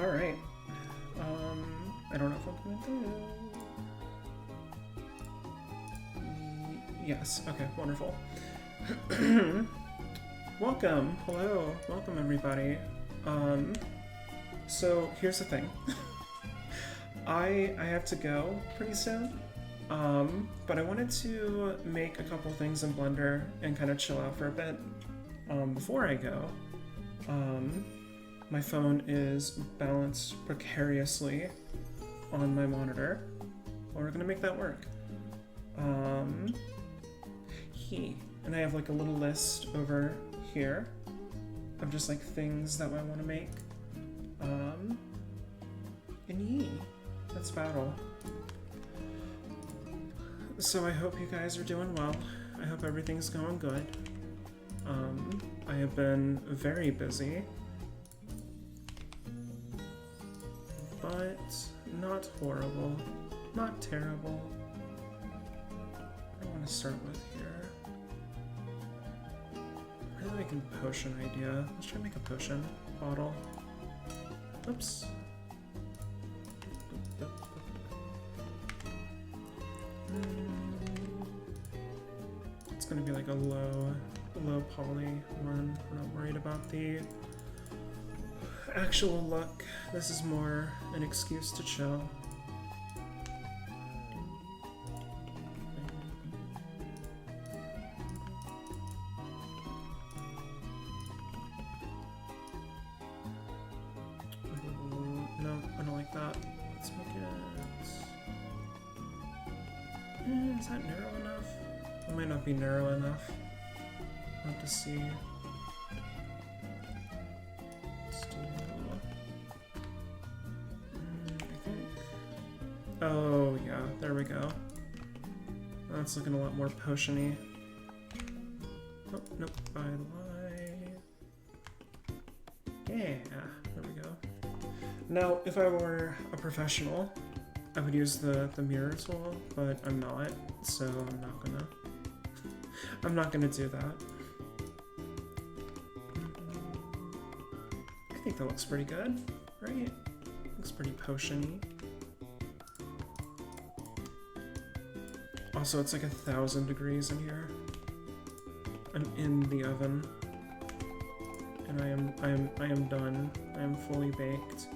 Alright. I don't know if I'm gonna do... Yes, okay, wonderful. Welcome, hello, welcome everybody. So here's the thing. I have to go pretty soon. But I wanted to make a couple things in Blender and kind of chill out for a bit. Before I go, my phone is balanced precariously on my monitor. Well, we're gonna make that work. And I have like a little list over here of just like things that I want to make. Let's battle. So I hope you guys are doing well. I hope everything's going good. I have been very busy, but not horrible, not terrible. I want to start with here. Really making a potion idea. Let's try to make a potion bottle. Oops. It's gonna be like a low poly one. We're not worried about the actual look. This is more an excuse to chill. No, I don't like that. Let's make it... is that narrow enough? It might not be narrow enough. I'll have to see. Let's do... I think... Oh, yeah, there we go. That's looking a lot more potion-y. Oh, nope, I lied. Yeah, there we go. Now, if I were a professional, I would use the mirror tool, but I'm not, so I'm not gonna do that. I think that looks pretty good, right? Looks pretty potion-y. Also, it's like 1,000 degrees in here. I'm in the oven, and I am done. I am fully baked.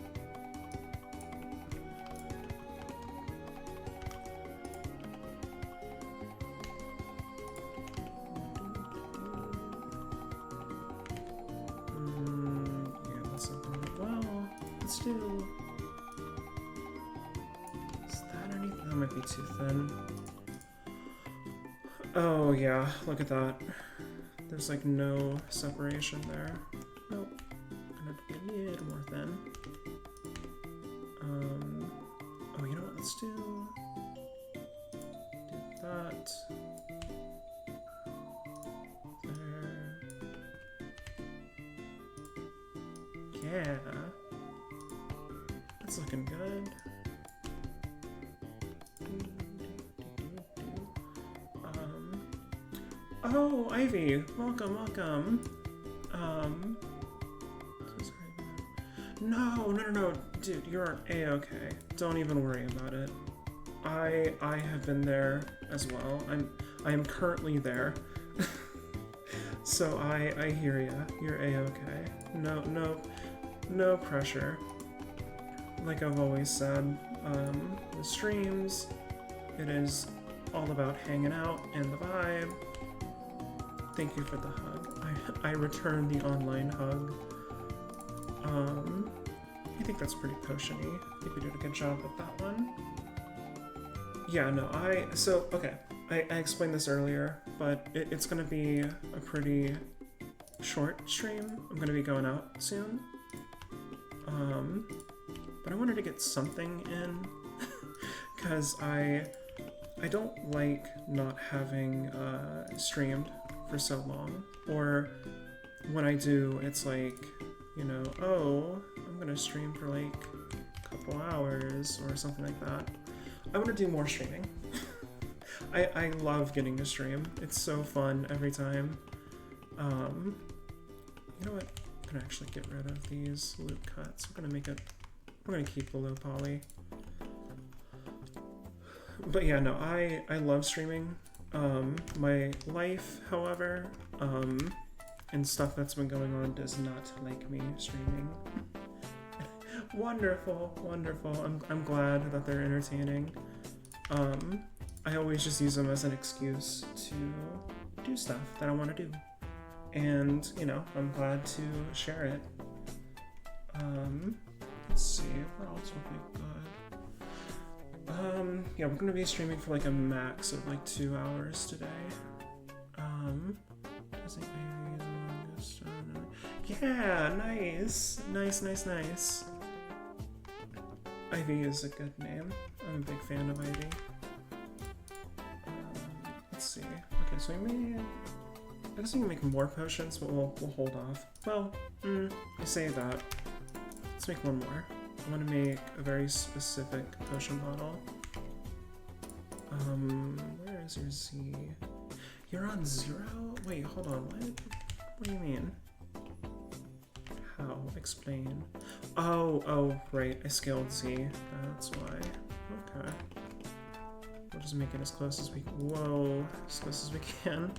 Too thin. Oh yeah, look at that. There's like no separation there. Nope. Gonna have to be a little more thin. Oh, you know what? Let's do that. There. Yeah. That's looking good. Oh, Ivy, welcome. No, dude, you're A-okay. Don't even worry about it. I have been there as well. I am currently there. So I hear ya. You're A-okay. No pressure. Like I've always said, the streams, it is all about hanging out and the vibe. Thank you for the hug. I returned the online hug. I think that's pretty potion-y. I think we did a good job with that one. Yeah, no, okay. I explained this earlier, but it's gonna be a pretty short stream. I'm gonna be going out soon. But I wanted to get something in, because I don't like not having streamed for so long, or when I do, it's like, you know, oh, I'm gonna stream for like a couple hours or something like that. I want to do more streaming. I love getting to stream. It's so fun every time. You know what? I'm gonna actually get rid of these loop cuts. We're gonna make it We're gonna keep the low poly. But yeah, no, I love streaming. My life, however, and stuff that's been going on does not like me streaming. Wonderful, wonderful. I'm glad that they're entertaining. I always just use them as an excuse to do stuff that I want to do. And, you know, I'm glad to share it. Let's see, what else would be good? Yeah, we're gonna be streaming for like a max of like 2 hours today. Yeah, nice. Nice. Ivy is a good name. I'm a big fan of Ivy. Let's see. Okay, so I guess we can make more potions, but we'll hold off. Well, I say that. Let's make one more. I want to make a very specific potion bottle. Where is your Z? You're on 0? Wait, hold on. What do you mean? How? Explain. Oh, right. I scaled Z. That's why. Okay. We'll just make it as close as we can. Whoa, as close as we can.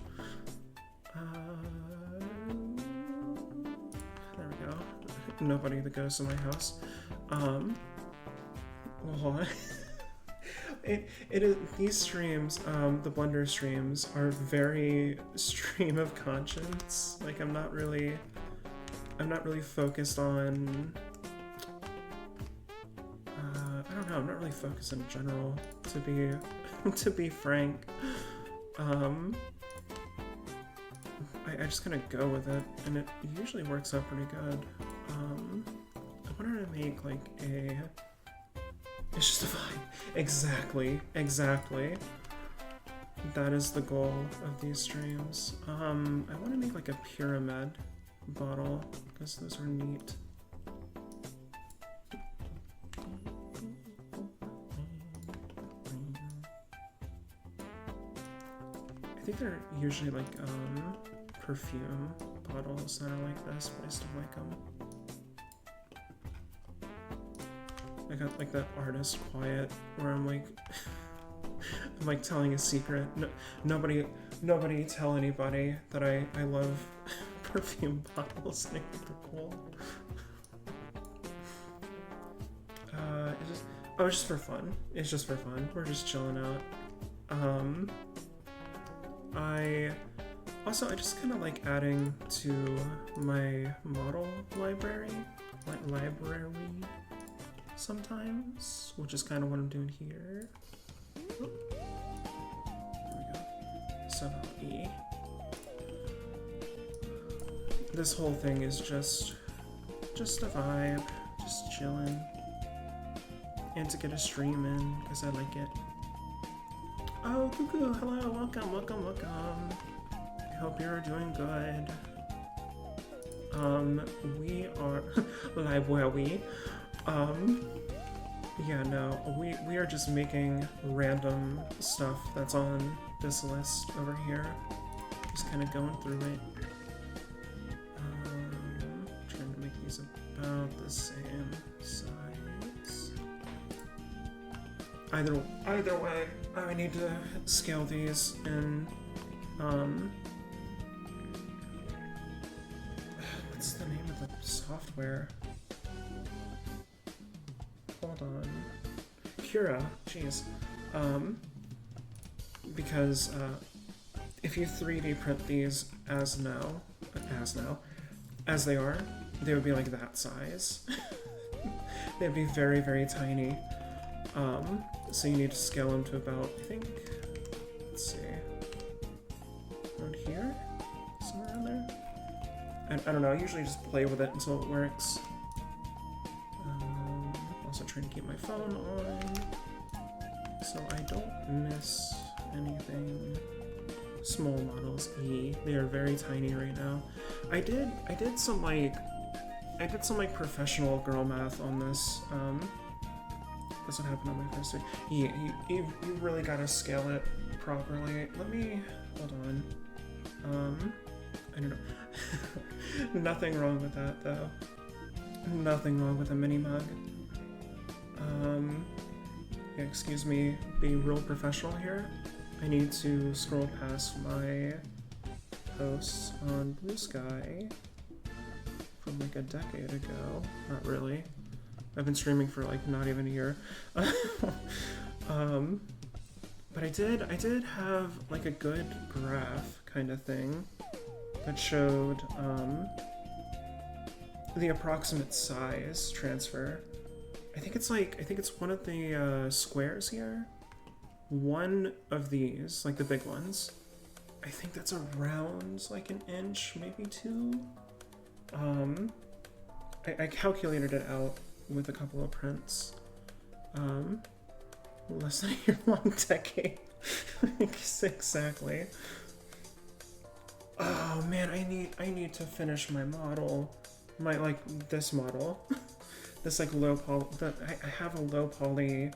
There we go. Nobody that goes to my house. Well, hold on. It is, these streams, the Blender streams, are very stream of conscience. Like, I'm not really focused on, I don't know, I'm not really focused in general, to be frank. I just kind of go with it, and it usually works out pretty good. I wanted to make like it's just a vibe. Exactly. That is the goal of these streams. I want to make like a pyramid bottle, because those are neat. I think they're usually like perfume bottles that are like this, but I still like them. I got like that artist quiet where I'm like I'm like telling a secret. No, nobody tell anybody that I love perfume bottles. I think they're cool. It's just for fun. It's just for fun. We're just chilling out. I just kind of like adding to my model library, sometimes, which is kind of what I'm doing here. There we go. So E. This whole thing is just a vibe, just chilling, and to get a stream in because I like it. Oh, Cuckoo, hello, welcome. I hope you're doing good. We are live where we. Yeah, no, we are just making random stuff that's on this list over here. Just kind of going through it. Trying to make these about the same size. Either way, I need to scale these in, what's the name of the software? Hold on. Cura, jeez. Because if you 3D print these as they are, they would be like that size. They'd be very, very tiny. So you need to scale them to about, I think, let's see, around here? Somewhere around there? I don't know, I usually just play with it until it works. Also trying to keep my phone on, so I don't miss anything. Small models E, they are very tiny right now. I did some like professional girl math on this. That's what happened on my first day. Yeah, you really gotta scale it properly. Let me, hold on. I don't know. Nothing wrong with that though. Nothing wrong with a mini mug. Yeah, excuse me, being real professional here. I need to scroll past my posts on Bluesky from like a decade ago. Not really. I've been streaming for like not even a year. But I did have like a good graph kind of thing that showed the approximate size transfer. I think it's one of the squares here. One of these, like the big ones, I think that's around like an inch, maybe 2. I calculated it out with a couple of prints. Less than a year-long decade. Exactly. Oh man, I need to finish my model. This model. This like low poly. I have a low poly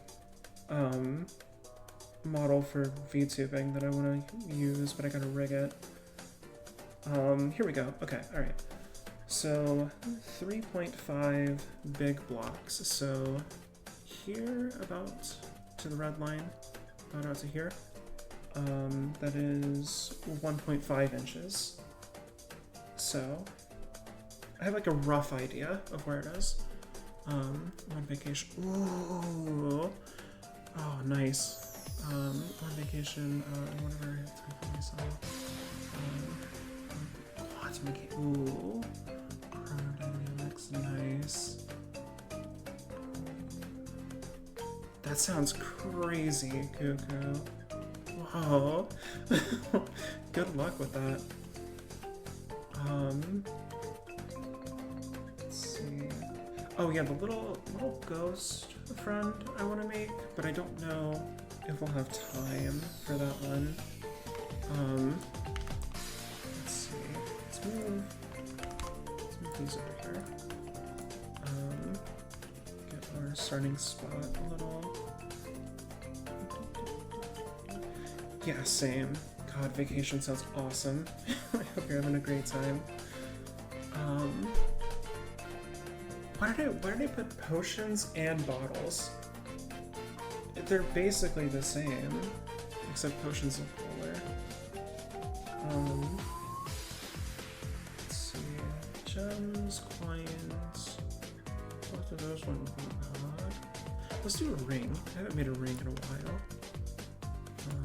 model for VTubing that I want to use, but I gotta rig it. Here we go. Okay, all right. So 3.5 big blocks. So here about to the red line, about out to here. That is 1.5 inches. So I have like a rough idea of where it is. On vacation. Ooh. Oh, nice. On vacation, whatever. Ooh. Chronodynamics, nice. That sounds crazy, Cuckoo. Whoa. Good luck with that. Let's see. Oh yeah, the little ghost friend I want to make, but I don't know if we'll have time for that one. Let's see. Let's move these over here. Get our starting spot a little. Yeah, same. God, vacation sounds awesome. I hope you're having a great time. Why did I put potions and bottles? They're basically the same, except potions look cooler. Let's see. Gems, coins. Both of those ones would be odd. Let's do a ring. I haven't made a ring in a while.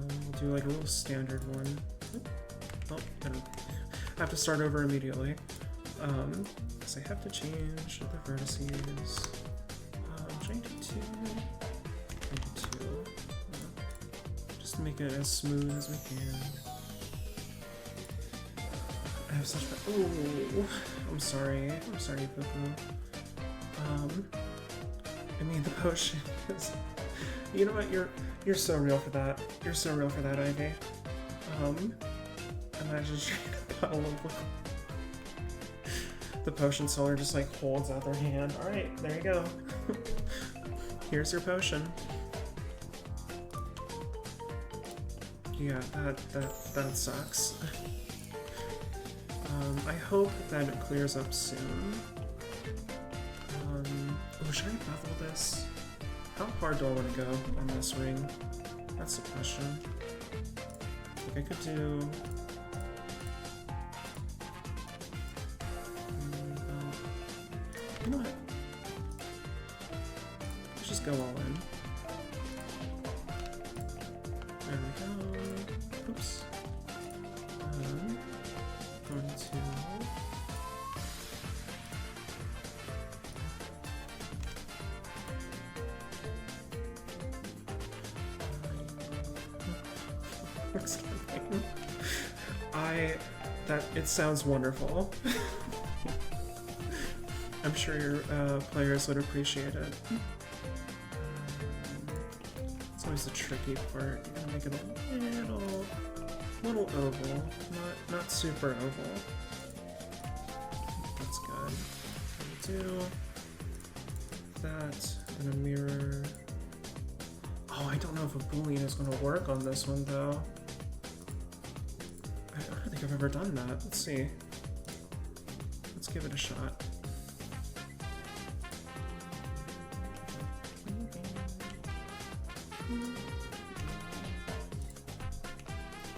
We'll do like a little standard one. Oh, I have to start over immediately. Because I have to change the vertices. 92. Just make it as smooth as we can. I have such bad. Oh, I'm sorry. I'm sorry, Poo-Poo. I mean, the potion is. You know what? You're so real for that. You're so real for that, Ivy. Imagine drinking a bottle of liquid. The potion seller just like holds out their hand. All right, there you go. Here's your potion. Yeah, that sucks. I hope that it clears up soon. Oh, should I bevel this? How hard do I want to go on this ring? That's the question. Like I could do. You know what? Let's just go all in. There we go. Oops. Going to. It sounds wonderful. I'm sure your players would appreciate it. It's always the tricky part. You gotta make it a little oval, not super oval. That's good. Do that in a mirror. Oh, I don't know if a boolean is gonna work on this one though. I don't think I've ever done that. Let's see. Let's give it a shot.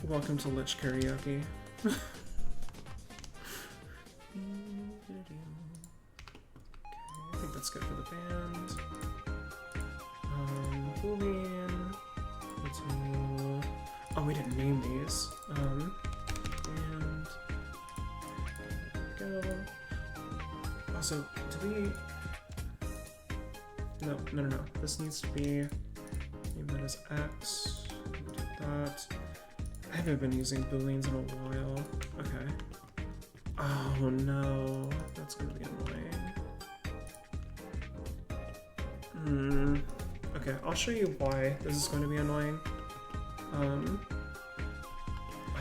Welcome to Lich Karaoke. Okay, I think that's good for the band. Boolean. Oh, we didn't name these. And there we go. Also, do we? No. This needs to be name that as X. Do that. I haven't been using booleans in a while. Okay. Oh no, that's gonna be annoying. Okay, I'll show you why this is going to be annoying.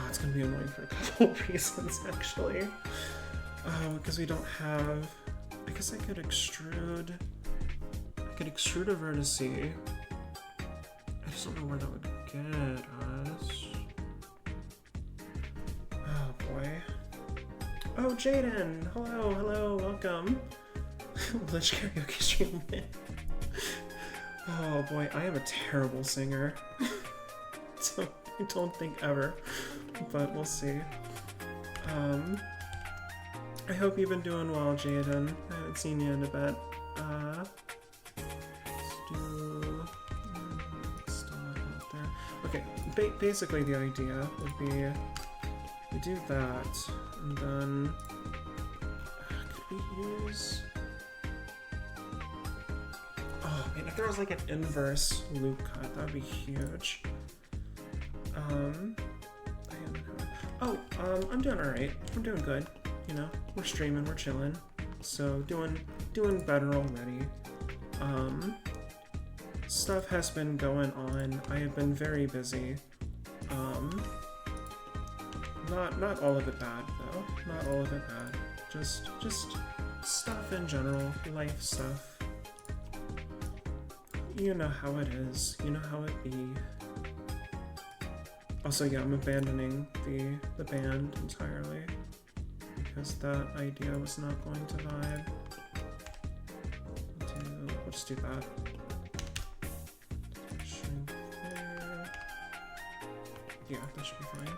It's gonna be annoying for a couple of reasons actually. Because we don't have. I guess I could extrude. A vertex. I just don't know where that would get us. Oh boy. Oh, Jaden! Hello, welcome. Lich Karaoke stream win. Oh boy, I am a terrible singer. So I don't think ever, but we'll see. I hope you've been doing well, Jaden. I haven't seen you in a bit. Still not out there. Okay, basically the idea would be we do that, and then could we use? Oh man, if there was like an inverse loop cut, that'd be huge. I'm doing alright. I'm doing good. You know, we're streaming, we're chilling. So doing better already. Stuff has been going on. I have been very busy. Not all of it bad though. Not all of it bad. Just stuff in general, life stuff. You know how it is. You know how it be. Also, yeah, I'm abandoning the band entirely because that idea was not going to vibe. We'll just do that. Shrink there. Yeah, that should be fine.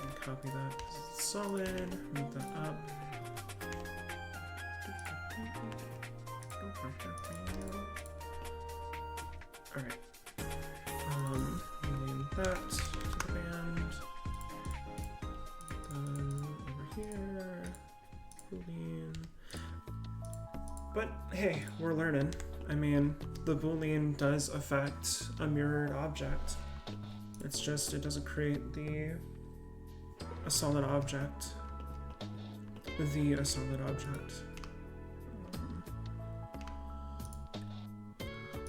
And copy that because it's solid. Move that up. Alright. Name that to the band. Then over here. Boolean. But hey, we're learning. I mean, the Boolean does affect a mirrored object. It's just, it doesn't create a solid object. A solid object.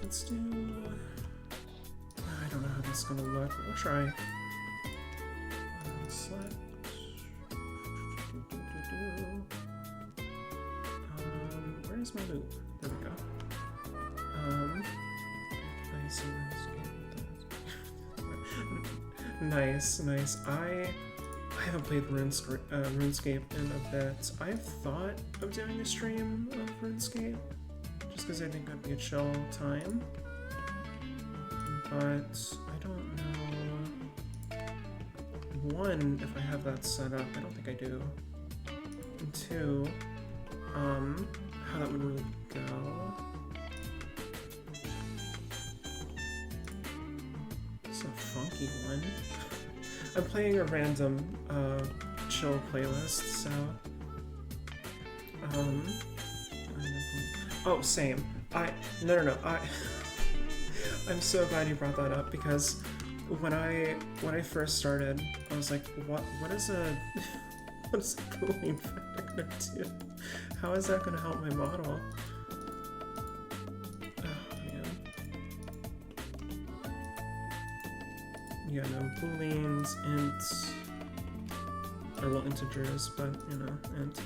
Let's do... I don't know how this is gonna look. We'll try. Select. Where's my loop? There we go. Nice. I haven't played RuneScape in a bit. I've thought of doing a stream of RuneScape, just because I think that'd be a chill time. But I don't know. One, if I have that set up, I don't think I do. And two, how that would really go. It's a funky one. I'm playing a random chill playlist, so oh, same. No. I'm so glad you brought that up because when I first started, I was like, what is a Boolean factor gonna do? How is that gonna help my model? Oh man. Yeah, no, Booleans, ints, or well, integers, but you know, int,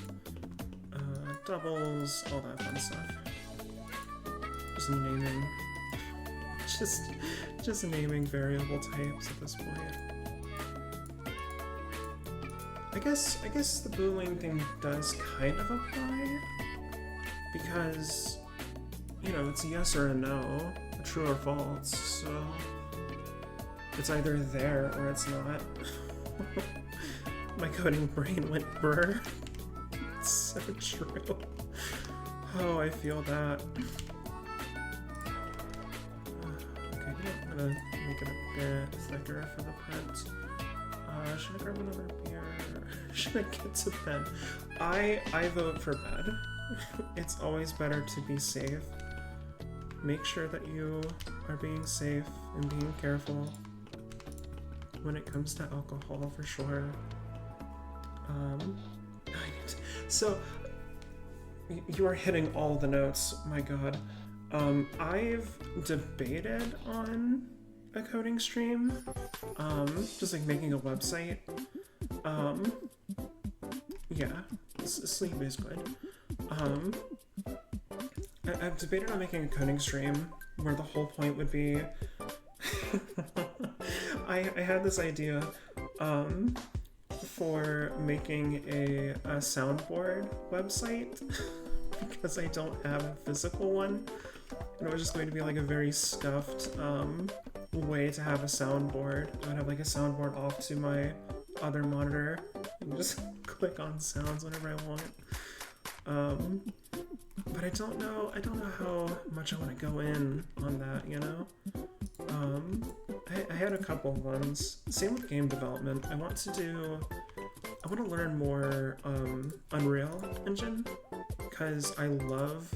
doubles, all that fun stuff. Just naming. Just naming variable types at this point. I guess the Boolean thing does kind of apply because, you know, it's a yes or a no, a true or false, so it's either there or it's not. My coding brain went brr. It's so true. Oh, I feel that. Okay, I'm gonna make it a bit thicker for the print. Should I grab another beer? Should I get to bed? I vote for bed. It's always better to be safe. Make sure that you are being safe and being careful when it comes to alcohol, for sure. So, you are hitting all the notes, my god. I've debated on a coding stream, just like making a website. Yeah, sleep is good. I've debated on making a coding stream where the whole point would be I had this idea for making a soundboard website because I don't have a physical one, and it was just going to be like a very scuffed way to have a soundboard. I would have like a soundboard off to my other monitor and just click on sounds whenever I want. But I don't know how much I want to go in on that, you know? I had a couple ones. Same with game development. I want to learn more Unreal Engine, because I love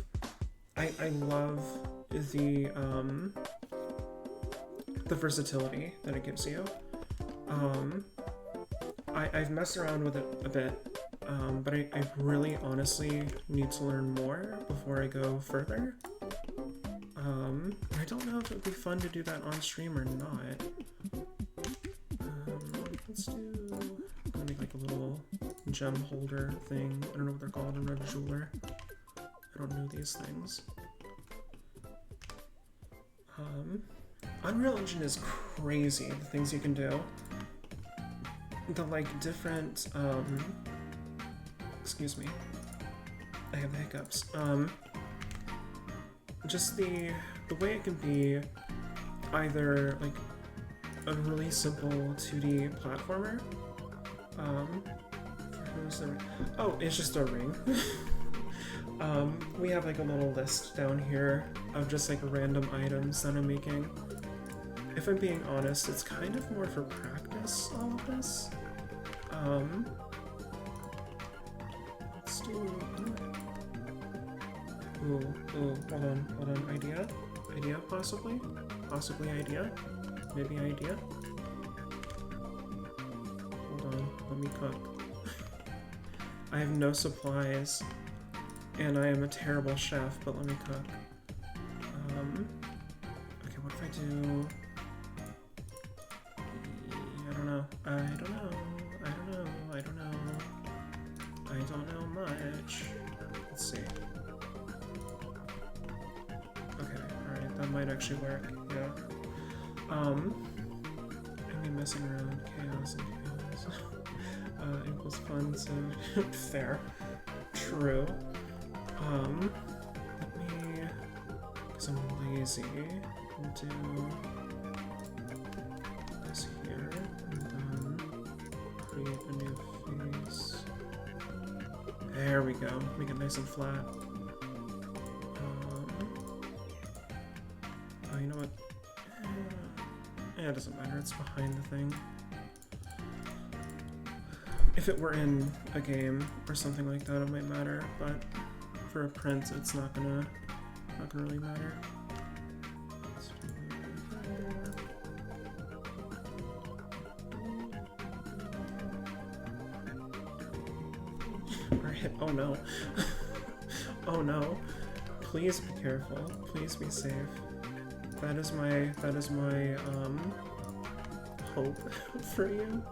the versatility that it gives you. I've messed around with it a bit, but I really honestly need to learn more before I go further. I don't know if it would be fun to do that on stream or not. Let's do... I'm gonna make like a little gem holder thing. I don't know what they're called. I'm not a jeweler. I don't know these things. Unreal Engine is crazy, the things you can do. The like different, excuse me, I have the hiccups. Just the way it can be either like a really simple 2D platformer. Oh, it's just a ring. We have like a little list down here of just like random items that I'm making. If I'm being honest, it's kind of more for practice, all of this. Let's do... Ooh, hold on, idea, possibly? Possibly idea? Maybe idea? Hold on, let me cook. I have no supplies, and I am a terrible chef, but let me cook. Okay, what if I do... I don't know much. Let's see. Okay, alright, that might actually work, yeah. I mean, messing around, chaos and chaos equals fun, so fair. True. Let me, because I'm lazy, do this here, and then create a new face. There we go, make it nice and flat. Oh, you know what? Yeah, it doesn't matter, it's behind the thing. If it were in a game or something like that, it might matter, but for a print, it's not gonna really matter. Let's do that. Alright, oh no. Oh no. Please be careful. Please be safe. That is my hope for you.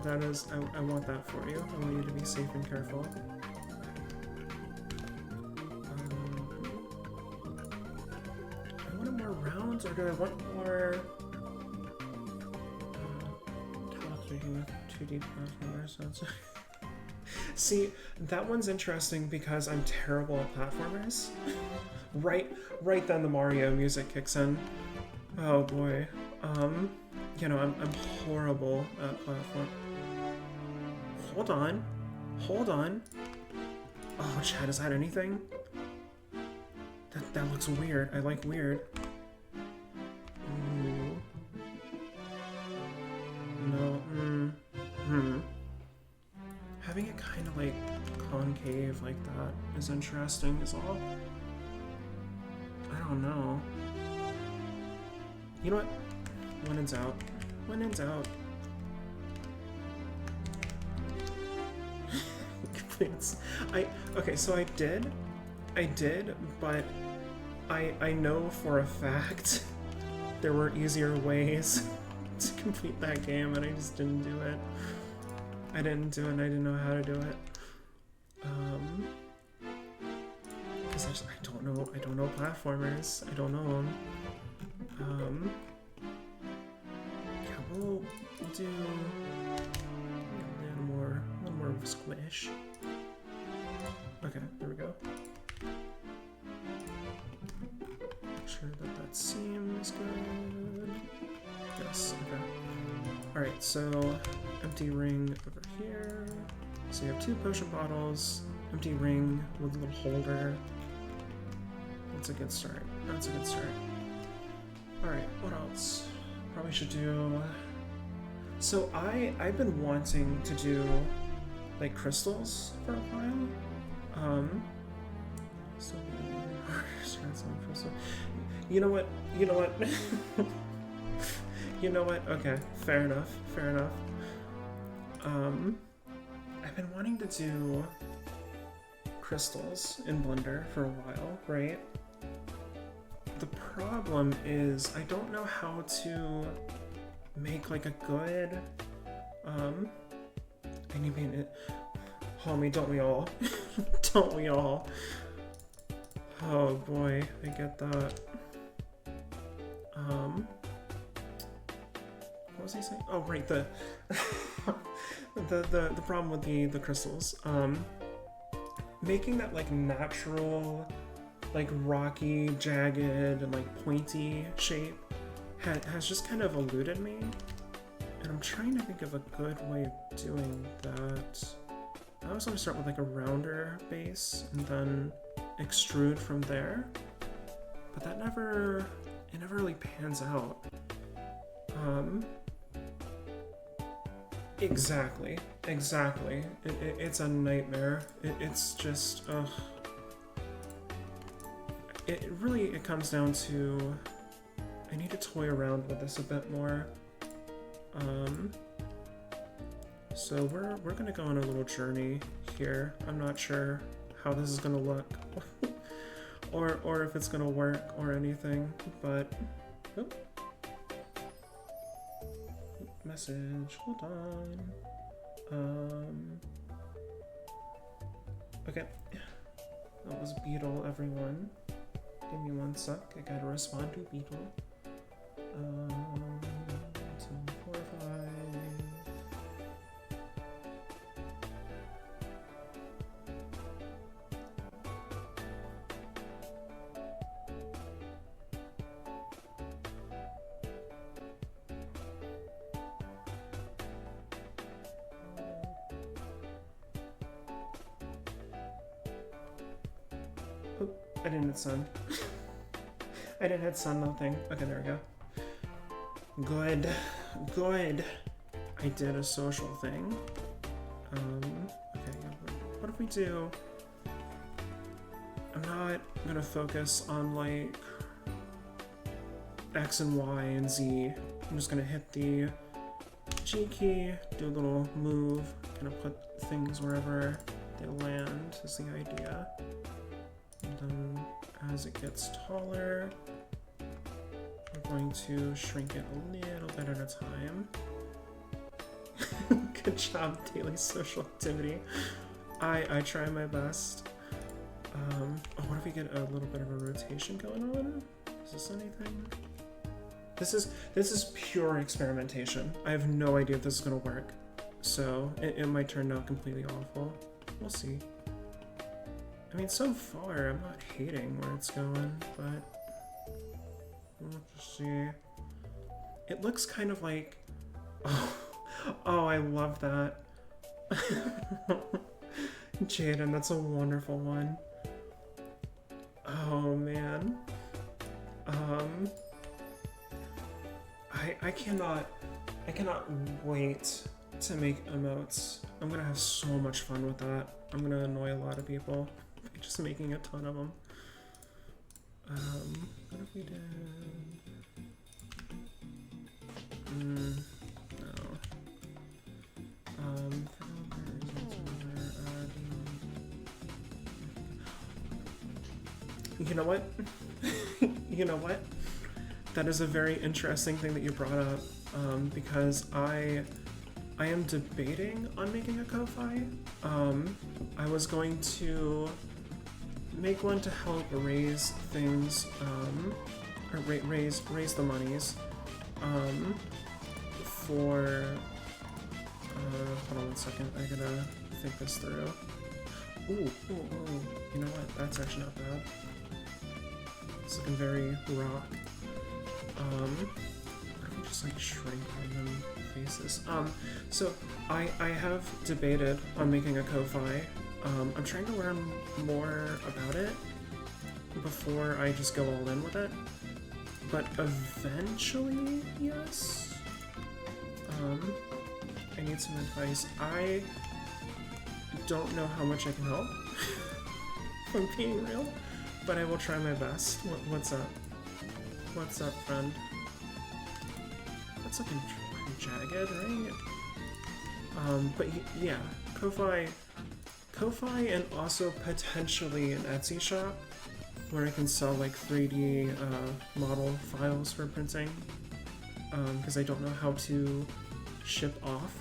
That is, I want that for you. I want you to be safe and careful. Do I want more rounds, or do I want more talks making a 2D platformer sounds? See, that one's interesting because I'm terrible at platformers. Right then the Mario music kicks in. Oh boy. You know, I'm horrible at platform. Hold on. Hold on. Oh, Chad, is that anything? That looks weird. I like weird. Ooh. No, Having it kind of like concave like that is interesting is all. I don't know. You know what? When in doubt. When in doubt. Okay, so I did, but I know for a fact there were easier ways to complete that game, and I just didn't do it. I didn't do it, and I didn't know how to do it. Because I don't know platformers. I don't know them. Yeah, we'll do a little more of a squish. Okay, there we go. Make sure that seems good. Yes, okay. Alright, so empty ring over here. So you have 2 potion bottles, empty ring with a little holder. That's a good start. That's a good start. Alright, what else? Probably should do... So I've been wanting to do like crystals for a while. So you know what? You know what? You know what? Okay, fair enough. Fair enough. I've been wanting to do crystals in Blender for a while, right? The problem is I don't know how to make like a good I mean it, homie, don't we all? Don't we all? Oh boy, I get that. What was I saying? Oh right, the the problem with the crystals. Making that like natural, like rocky, jagged, and like pointy shape has just kind of eluded me. And I'm trying to think of a good way of doing that. I always want to start with like a rounder base and then extrude from there. But that never really pans out. Exactly. It's a nightmare. It's just, ugh. It comes down to, I need to toy around with this a bit more. So we're gonna go on a little journey here. I'm not sure how this is gonna look, or if it's gonna work or anything, but oh. Message. Hold on. Okay. That was Beetle, everyone. Give me one sec. I gotta respond to Beetle. 2, 4, 5. Oh, I didn't hit send. I didn't hit send nothing. Okay, there we go. Good. I did a social thing. Okay, what if we do... I'm not gonna focus on like X and Y and Z. I'm just gonna hit the G key, do a little move, kind of put things wherever they land is the idea. And then as it gets taller, we're going to shrink it a little bit at a time. Good job, daily social activity. I try my best. Oh, what if we get a little bit of a rotation going on? Is this anything? This is pure experimentation. I have no idea if this is gonna work. So it might turn out completely awful. We'll see. I mean, so far I'm not hating where it's going, but we'll just see. It looks kind of like, oh, oh, I love that. Jaden, that's a wonderful one. Oh man. I cannot wait to make emotes. I'm gonna have so much fun with that. I'm gonna annoy a lot of people by just making a ton of them. What if we did? No. You know what? You know what? That is a very interesting thing that you brought up, because I am debating on making a Ko-Fi. I was going to make one to help raise things, or raise the monies, for, hold on 1 second, I gotta think this through. Ooh, you know what, that's actually not bad. It's looking very rock. What if we just like shrink random faces? So I have debated on making a Ko-Fi. I'm trying to learn more about it before I just go all in with it. But eventually, yes. I need some advice. I don't know how much I can help, if I'm being real, but I will try my best. What's up? What's up, friend? That's looking pretty jagged, right? But yeah, Ko-Fi, and also potentially an Etsy shop where I can sell like 3D model files for printing, because I don't know how to ship off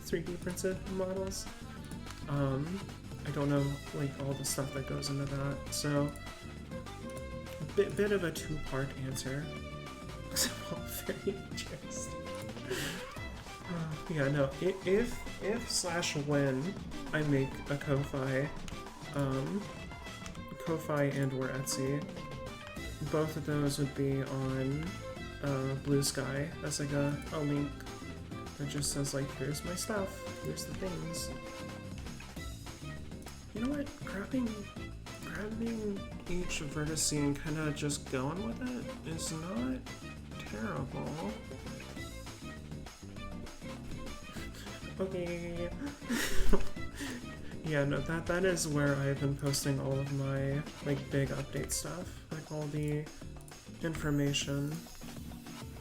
3D printed models. I don't know like all the stuff that goes into that, so bit of a two-part answer. It's all very interesting. Yeah, no. If/when I make a Ko-Fi, Ko-Fi and/or Etsy, both of those would be on bluesky as like a link that just says like, here's my stuff, here's the things. You know what? Grabbing each vertice and kind of just going with it is not terrible. Okay. Yeah, no, that is where I've been posting all of my like big update stuff, like all the information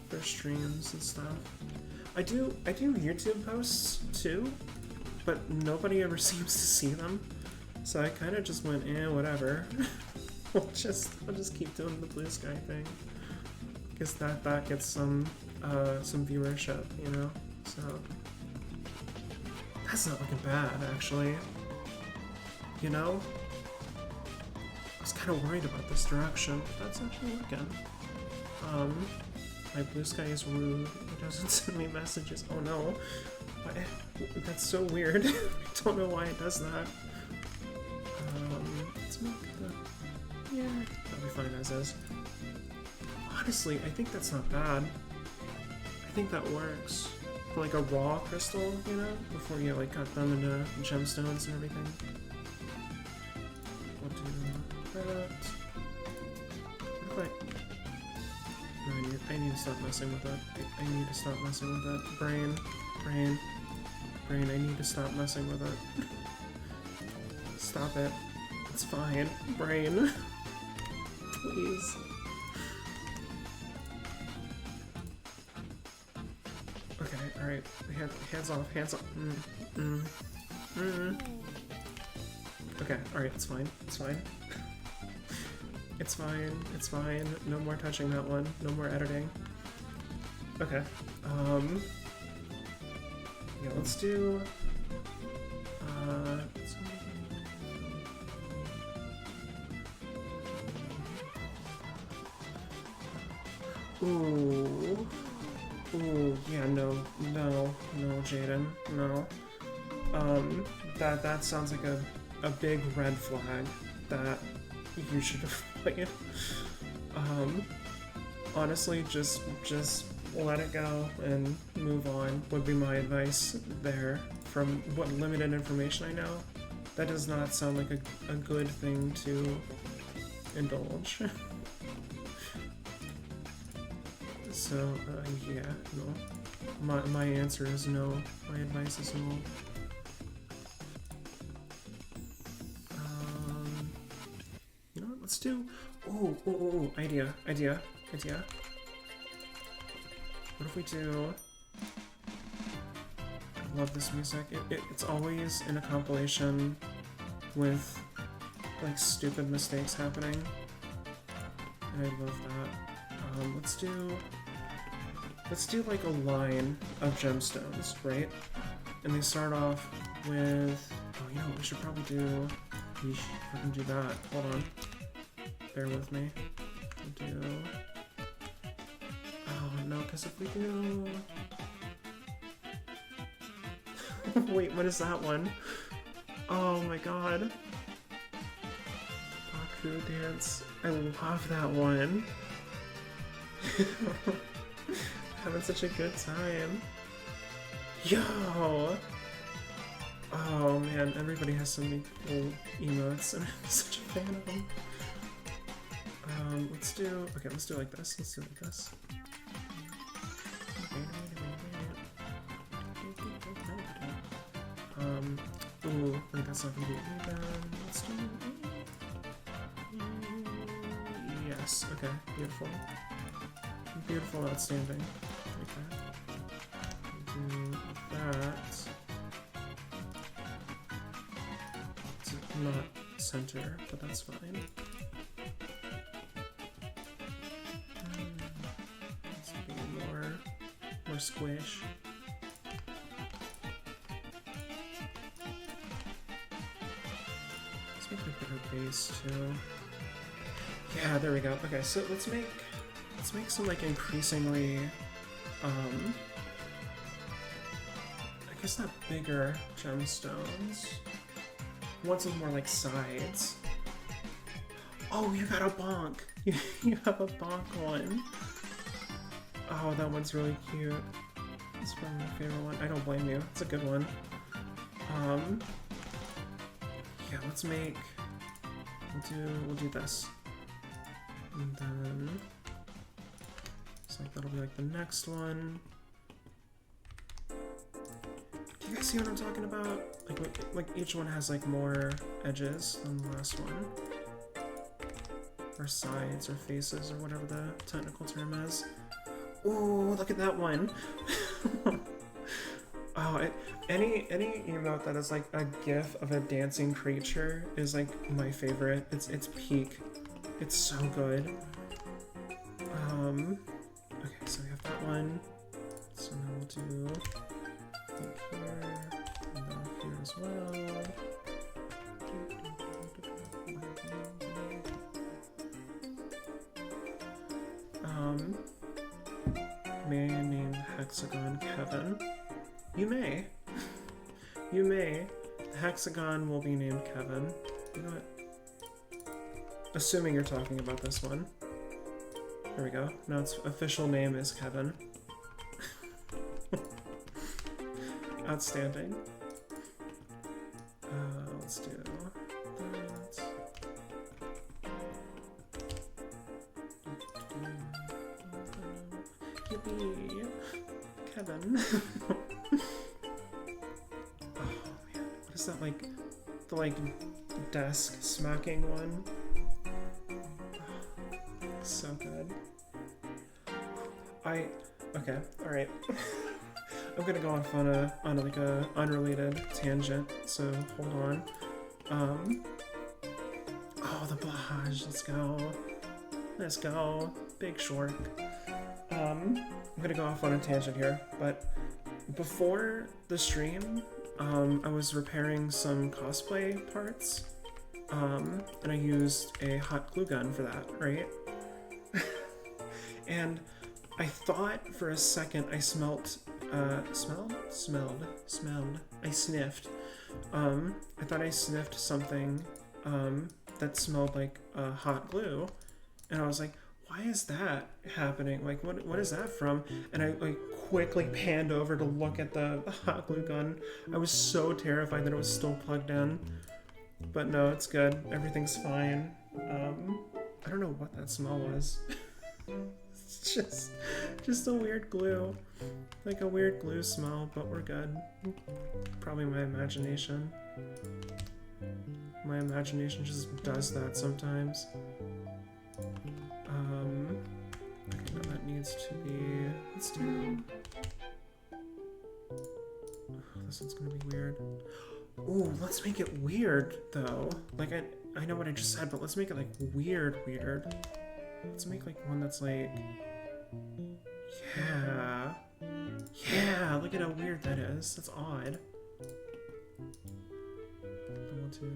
for streams and stuff. I do YouTube posts too, but nobody ever seems to see them. So I kind of just went, whatever. I'll just keep doing the bluesky thing, because that gets some viewership, you know. So that's not looking bad, actually. You know, I was kind of worried about this direction, but that's actually working. My bluesky is rude. It doesn't send me messages. Oh no, that's so weird. I don't know why it does that. Let's make the... Yeah, that'll be fine as is. Honestly, I think that's not bad. I think that works. For like a raw crystal, you know? Before you like cut them into gemstones and everything. We'll do that. What if no, I need to stop messing with it. I need to stop messing with it. Brain, I need to stop messing with it. Stop it. It's fine. Brain. Please. Okay, alright. Hands off, hands off. Okay, alright, it's fine. It's fine. It's fine. It's fine. No more touching that one. No more editing. Okay. Yeah, let's do... Ooh. Ooh, yeah, no, Jaden, no. That sounds like a big red flag that you should avoid. Honestly, just let it go and move on would be my advice there. From what limited information I know, that does not sound like a good thing to indulge. So, yeah, no. My answer is no. My advice is no. You know what? Let's do... Oh, idea. What if we do... I love this music. It's always in a compilation with, like, stupid mistakes happening. And I love that. Let's do like a line of gemstones, right? And they start off with... Oh, you know what we should probably do... Yeesh, we can do that. Hold on. Bear with me. We'll do... Oh, no, because if we do... Wait, what is that one? Oh my god. Baku dance. I love that one. Having such a good time. Yo! Oh man, everybody has so many cool emotes and I'm such a fan of them. Let's do like this. Let's do like this. Ooh, wait, that's not gonna be even. Let's do... Yes, okay, beautiful. Beautiful, outstanding. Okay. Do that. It's not center, but that's fine. Let's be more squish. Let's make a better base too. Yeah, there we go. Okay, so let's make some like increasingly, I guess not bigger gemstones. Want some more like sides. Oh, you got a bonk. You have a bonk one. Oh, that one's really cute. It's probably my favorite one. I don't blame you. It's a good one. Yeah, let's make. We'll do this. And then, so like that'll be like the next one. Do you guys see what I'm talking about? Like each one has like more edges than the last one, or sides, or faces, or whatever the technical term is. Ooh, look at that one! Oh, any emote that is like a gif of a dancing creature is like my favorite. It's peak. It's so good. Okay, so we have that one. So now we'll do like here, and then here as well. May I name the hexagon Kevin? You may. You may. The hexagon will be named Kevin. You know what? Assuming you're talking about this one. There we go. Now its official name is Kevin. Outstanding. Let's do that. Yippee! Kevin. Oh man, what is that like? The like desk smacking one? So good. Okay, alright. I'm gonna go off on like a unrelated tangent, so hold on. Oh, the Blahaj, let's go. Let's go. Big Short. I'm gonna go off on a tangent here, but before the stream, I was repairing some cosplay parts, and I used a hot glue gun for that, right? And I thought for a second I smelled. I sniffed. I thought I sniffed something that smelled like hot glue, and I was like, why is that happening? Like, what is that from? And I like quickly panned over to look at the hot glue gun. I was so terrified that it was still plugged in. But no, it's good. Everything's fine. I don't know what that smell was. It's just a weird glue. Like a weird glue smell, but we're good. Probably my imagination. My imagination just does that sometimes. Okay, now that needs to be... Let's do... Oh, this one's gonna be weird. Ooh, let's make it weird, though. Like, I know what I just said, but let's make it, like, weird. Let's make, like, one that's, like... Yeah. Yeah, look at how weird that is. That's odd. We'll do...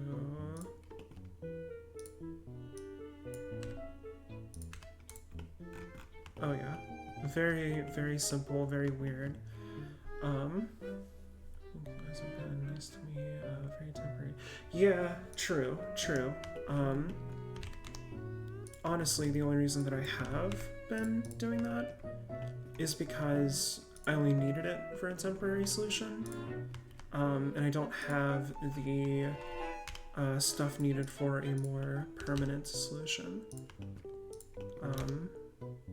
Oh, yeah. Very, very simple, very weird. Guys have been nice to me, very temporary. Yeah, true. Honestly, the only reason that I have been doing that is because I only needed it for a temporary solution. And I don't have the stuff needed for a more permanent solution.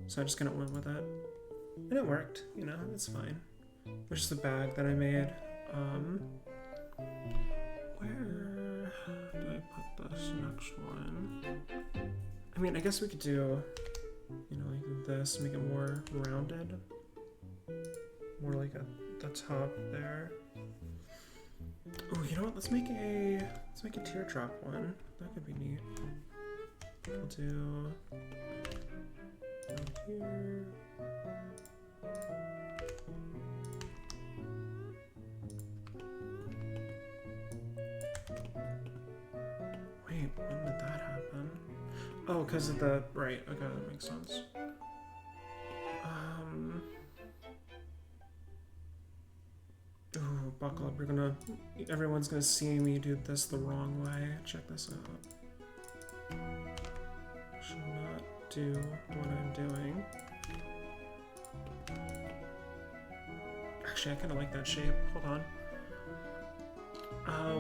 So I just kind of went with it. And it worked, you know, it's fine. Which is the bag that I made. Where do I put this next one? I mean, I guess we could do, you know, like this, make it more rounded. More like at the top there. Oh, you know what? Let's make a teardrop one. That could be neat. We'll do here. Wait, when did that happen? Oh, because of the... Right, okay, that makes sense. Ooh, buckle up. Everyone's gonna see me do this the wrong way. Check this out. Should not do what I'm doing. Actually, I kind of like that shape. Hold on.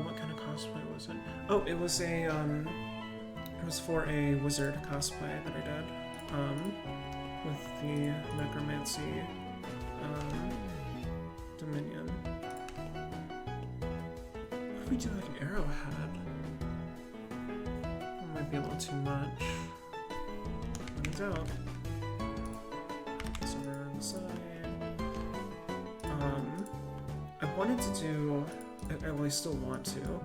What kind of cosplay was it? Oh, it was a, it was for a wizard cosplay that I did, with the necromancy, dominion. What if we do like an arrowhead? That might be a little too much. When in doubt. Put this over on the side. I wanted to do, I still want to,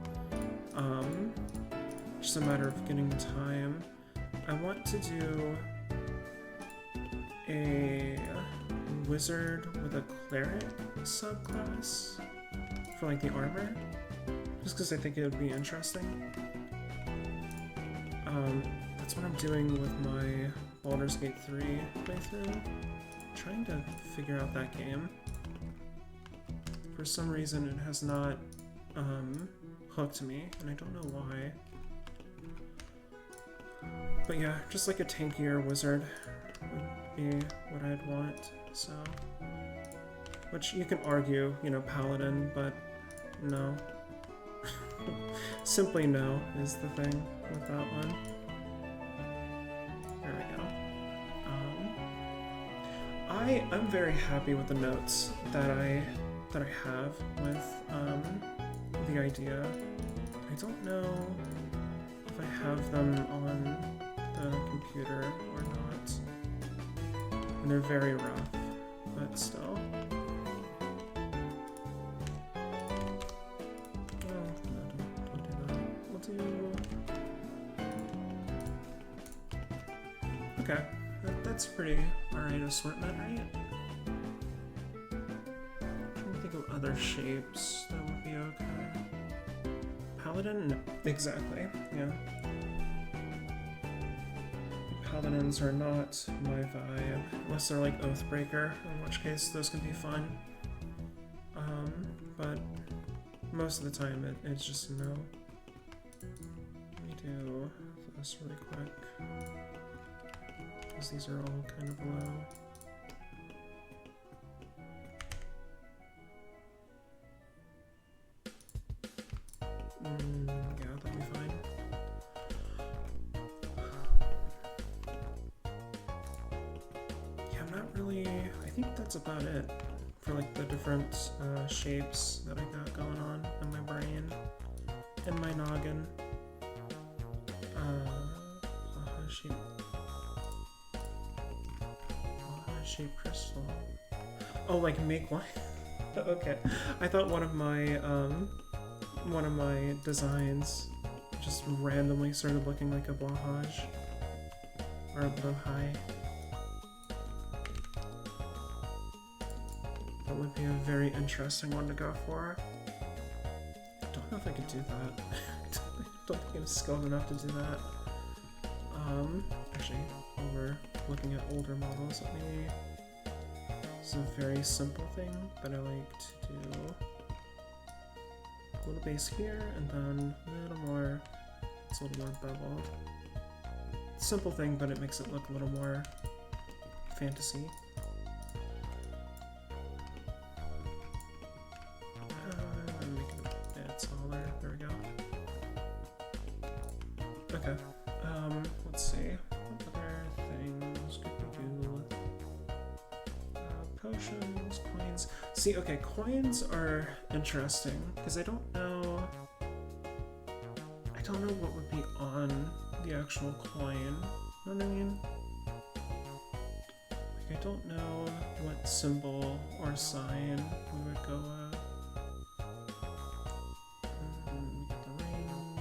just a matter of getting time. I want to do a wizard with a cleric subclass for like the armor, just because I think it would be interesting. That's what I'm doing with my Baldur's Gate 3 playthrough. Trying to figure out that game. For some reason it has not hooked me, and I don't know why. But yeah, just like a tankier wizard would be what I'd want, so... Which you can argue, you know, paladin, but no. Simply no is the thing with that one. There we go. I'm very happy with the notes that I have with the idea. I don't know if I have them on the computer or not. And they're very rough, but still. Oh, no, don't do that. We'll do... Okay, that's pretty alright assortment, right? Other shapes that would be okay. Paladin? No. Exactly, yeah. Paladins are not my vibe, unless they're like Oathbreaker, in which case those can be fun. But most of the time it's just no. Let me do this really quick. because these are all kind of low. Yeah, that'll be fine. Yeah, I'm not really... I think that's about it for like the different shapes that I got going on in my brain and my noggin. Shape crystal. Oh, like make one. Okay, I thought one of my designs just randomly started looking like a blowhage or a blowhigh. That would be a very interesting one to go for. I don't know if I could do that. I don't think I'm skilled enough to do that. Actually, while we're looking at older models, let me... It's a very simple thing, but I like to do a little base here, and then a little more, it's a little more beveled. Simple thing, but it makes it look a little more fantasy. I'm making it a bit taller, there we go. Okay, let's see, what other things could we do? Potions, coins. See, okay, coins are interesting, because I don't know what would be on the actual coin, you know what I mean? Like, I don't know what symbol or sign we would go with. The rings.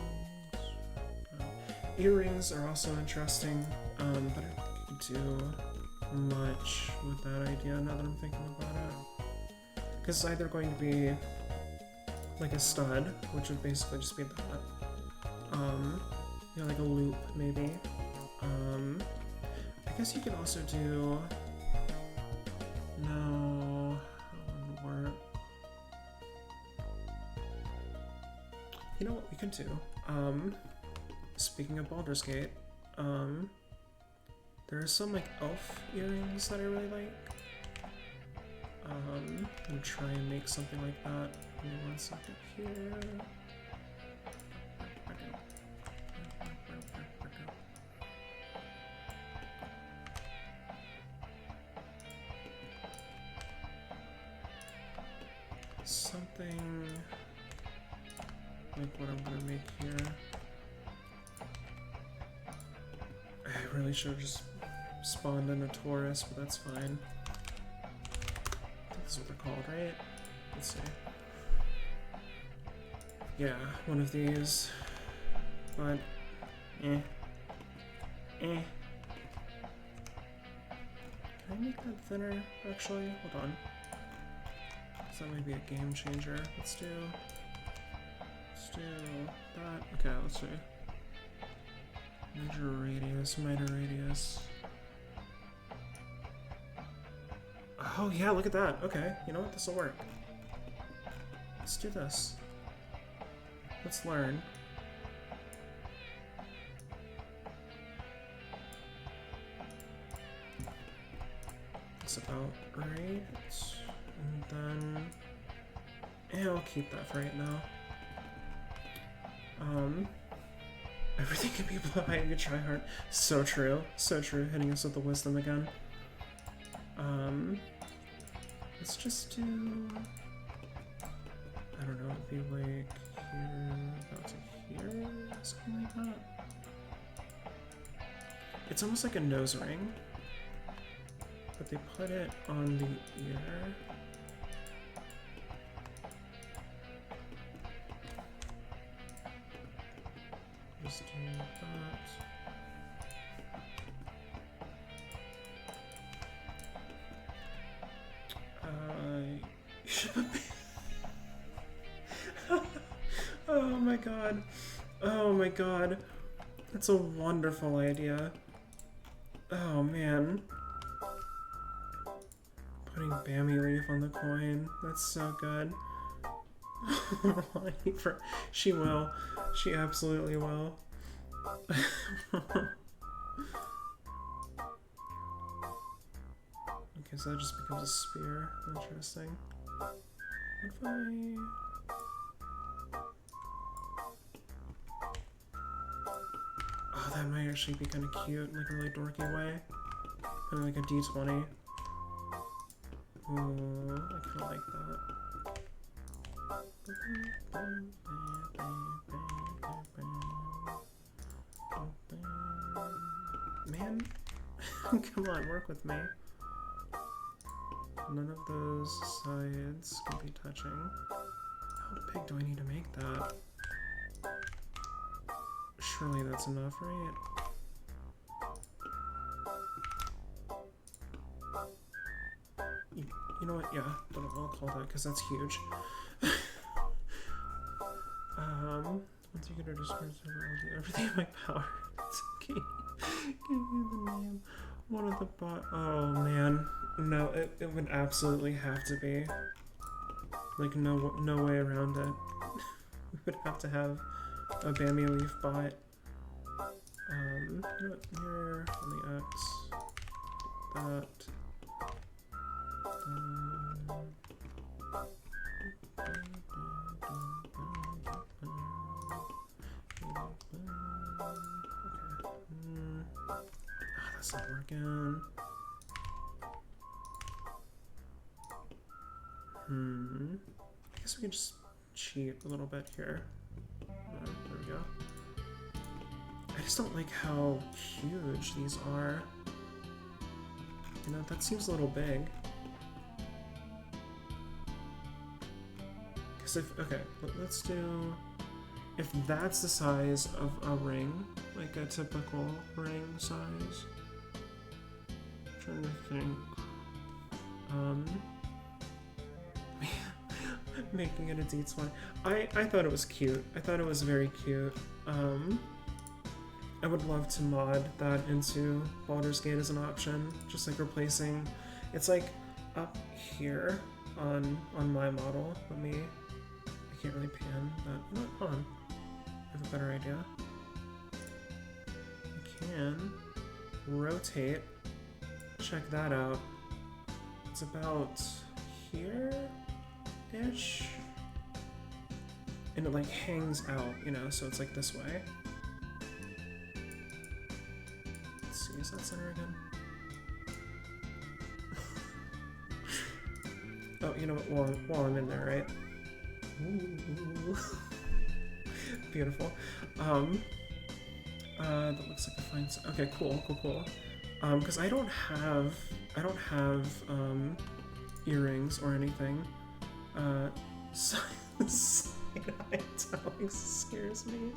Earrings are also interesting, but I don't think you could do much with that idea now that I'm thinking about it. Because it's either going to be like a stud, which would basically just be that. You know, like a loop, maybe. I guess you could also do... No, that wouldn't work. You know what we could do? Speaking of Baldur's Gate, there are some like elf earrings that I really like. I'm gonna try and make something like that. Give me 1 second here. Something like what I'm gonna make here. I really should have just spawned in a Taurus, but that's fine. I think that's what they're called, right? Let's see. Yeah, one of these. But, Can I make that thinner, actually? Hold on. So that might be a game changer. Let's do that. Okay, let's see. Major radius, minor radius. Oh yeah, look at that. Okay, you know what? This'll work. Let's do this. Let's learn. That's about right. And then... Yeah, I'll keep that for right now. Everything can be applied if you try hard. So true. So true. Hitting us with the wisdom again. Let's just do... I don't know, it'd be like here, about to here, something like that. It's almost like a nose ring, but they put it on the ear. Just do that. Oh my god. Oh my god. That's a wonderful idea. Oh man. Putting Bammy Leaf on the coin. That's so good. She will. She absolutely will. Okay, so that just becomes a spear. Interesting. What if I... Oh, that might actually be kind of cute in like a really dorky way. Kind of like a D20. Ooh, I kind of like that. Man, come on, work with me. None of those sides can be touching. How big do I need to make that? Surely that's enough, right? You know what? Yeah, I'll call that because that's huge. Once you get a description, I'll do everything in my power. Give me the name. One of the oh man, no, it would absolutely have to be. Like no way around it. We would have to have a Bammy Leaf bot. You know what? Here on the X. That. That's not working. I guess we can just cheat a little bit here. There we go. I just don't like how huge these are. You know, that seems a little big. Because okay, let's do... If that's the size of a ring, like a typical ring size. I'm trying to think. Making it a D20. I thought it was cute. I thought it was very cute. I would love to mod that into Baldur's Gate as an option, just like replacing. It's like up here on my model. I can't really pan that. Hold on. I have a better idea. I can rotate. Check that out. It's about here-ish. And it like hangs out, you know, so it's like this way. Let's see, is that center again? Oh, you know what, while I'm in there, right? Ooh. Beautiful. That looks like a fine. Okay, cool. Because I don't have earrings or anything. Side-eye telling scares me.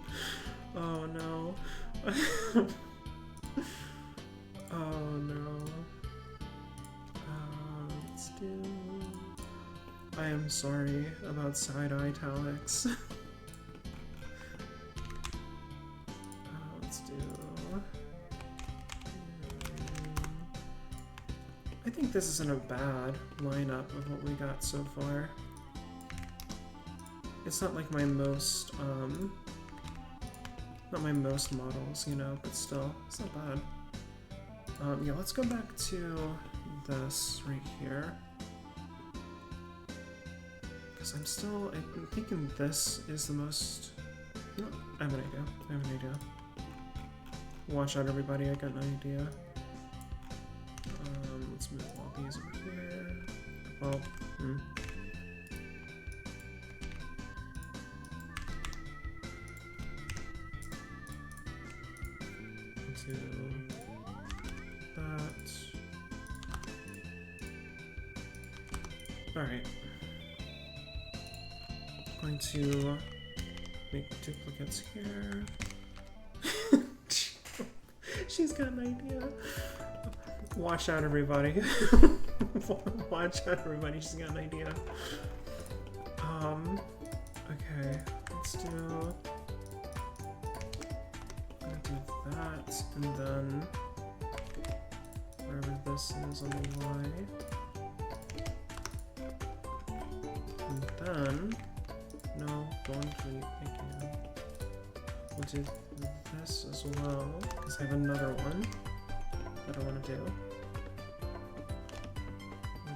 Oh no. Oh no. Let's do. I am sorry about side-eye italics. Let's do. I think this isn't a bad lineup of what we got so far. It's not like my most, not my most models, you know, but still, it's not bad. Yeah, let's go back to this right here. Because I'm thinking this is the most, you know, I have an idea. Watch out everybody, I got an idea. Let's move all these over here. Well, do that. Alright. Going to make duplicates here. She's got an idea. Watch out, everybody. Watch out, everybody. She's got an idea. Okay. Let's do... I'm gonna do that, and then wherever this is on the Y. And then... No, don't delete. Thank you. We'll do this as well, because I have another one that I want to do.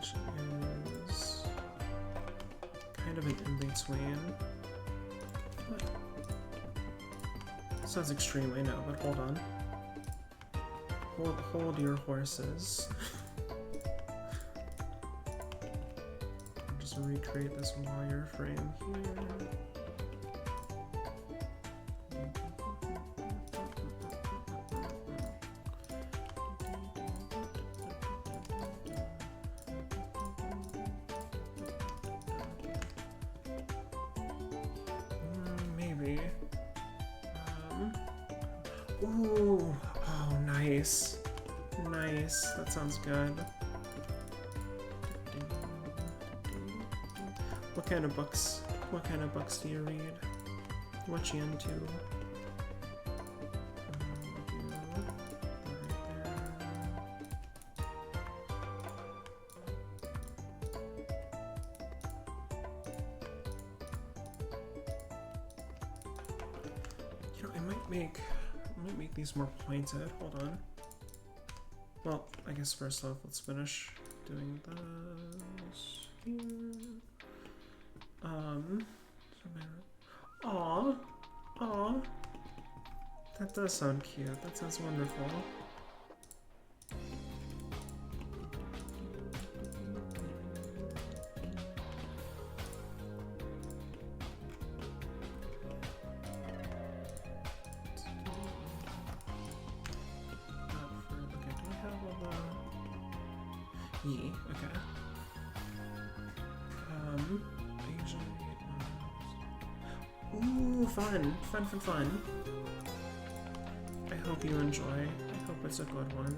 which is kind of an in-between. Sounds extreme, I know, but hold on. Hold your horses. I'll just recreate this wireframe here. Maybe. Ooh, oh, nice. Nice, that sounds good. What kind of books do you read? What you into? You know, I might make these more pointed. Hold on. Well, I guess first off, let's finish doing this here. Aw, aw. That does sound cute. That sounds wonderful. Okay, okay. I usually... Ooh, fun! Fun! I hope you enjoy. I hope it's a good one.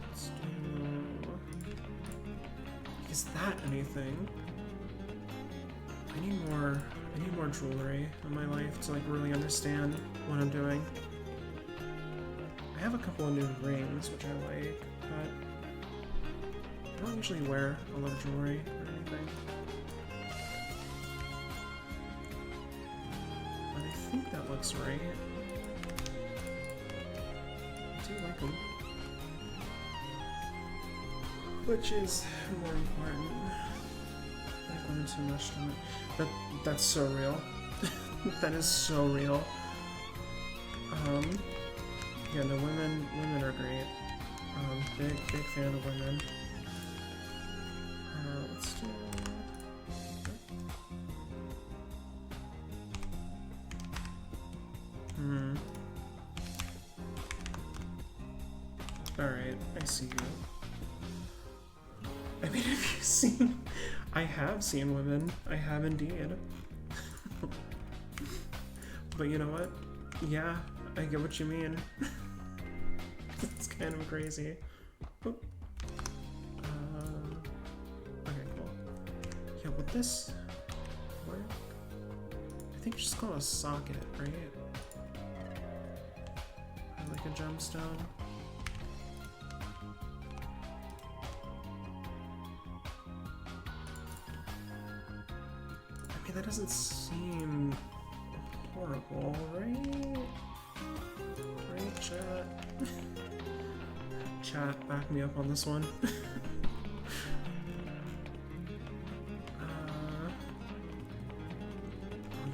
Let's do... Is that anything? I need more jewelry in my life to like really understand what I'm doing. I have a couple of new rings, which I like, but I don't usually wear a lot of jewelry or anything. But I think that looks right. I do like them. Which is more important. I learned too much from it. That's so real. That is so real. Yeah, no, women are great. Big fan of women. Let's do... Alright, I see you. I mean, have you seen... I have seen women. I have indeed. But you know what? Yeah, I get what you mean. It's kind of crazy. Oop. Okay, cool. Yeah, would this work? I think it's just called a socket, right? Or like a gemstone. I mean, that doesn't seem horrible, right? Right, chat? Chat, back me up on this one. You